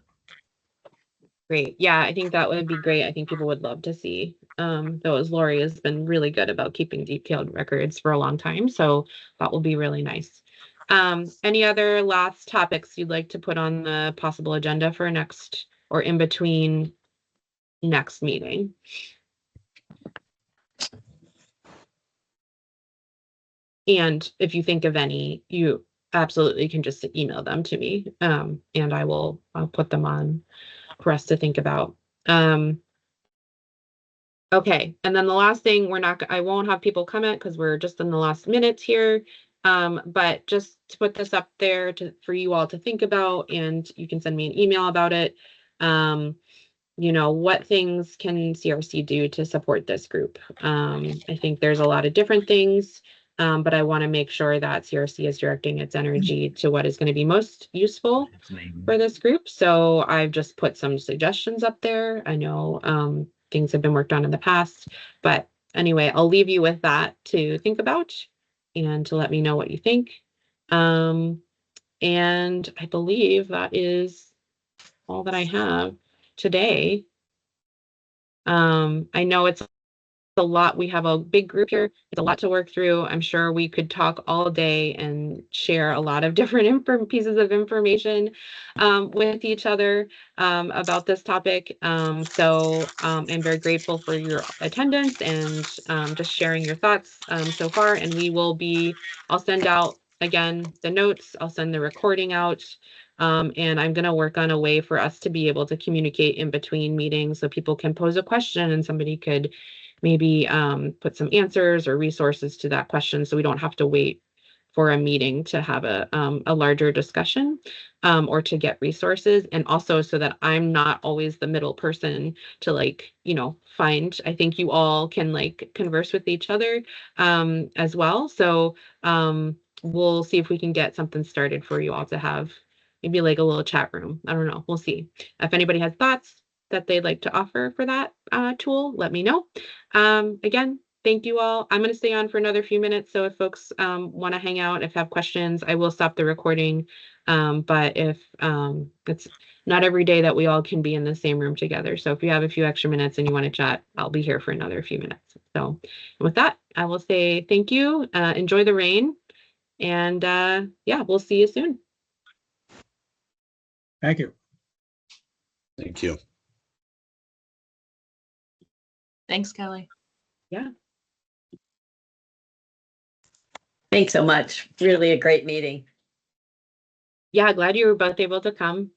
C: Great. Yeah, I think that would be great. I think people would love to see those. Lori has been really good about keeping detailed records for a long time, so that will be really nice. Any other last topics you'd like to put on the possible agenda for next or in between next meeting? And if you think of any, you absolutely can just email them to me, and I'll put them on for us to think about. Okay, and then the last thing, I won't have people comment because we're just in the last minutes here. But just to put this up there for you all to think about, and you can send me an email about it. What things can CRC do to support this group? I think there's a lot of different things, but I want to make sure that CRC is directing its energy to what is going to be most useful for this group. So I've just put some suggestions up there. I know things have been worked on in the past, but anyway, I'll leave you with that to think about and to let me know what you think. And I believe that is all that I have today. I know it's a lot. We have a big group here. It's a lot to work through. I'm sure we could talk all day and share a lot of different pieces of information with each other about this topic. So I'm very grateful for your attendance and just sharing your thoughts so far. And I'll send out again the notes. I'll send the recording out. And I'm going to work on a way for us to be able to communicate in between meetings so people can pose a question and somebody could maybe put some answers or resources to that question so we don't have to wait for a meeting to have a larger discussion or to get resources. And also so that I'm not always the middle person to find. I think you all can converse with each other as well. So we'll see if we can get something started for you all to have maybe a little chat room. I don't know. We'll see. If anybody has thoughts that they'd like to offer for that tool, let me know. Again, thank you all. I'm going to stay on for another few minutes. So if folks want to hang out, if have questions, I will stop the recording. But if it's not every day that we all can be in the same room together. So if you have a few extra minutes and you want to chat, I'll be here for another few minutes. So with that, I will say thank you. Enjoy the rain. And yeah, we'll see you soon.
K: Thank you.
S: Thank you.
M: Thanks, Kelly.
C: Yeah.
F: Thanks so much. Really a great meeting.
C: Yeah, glad you were both able to come.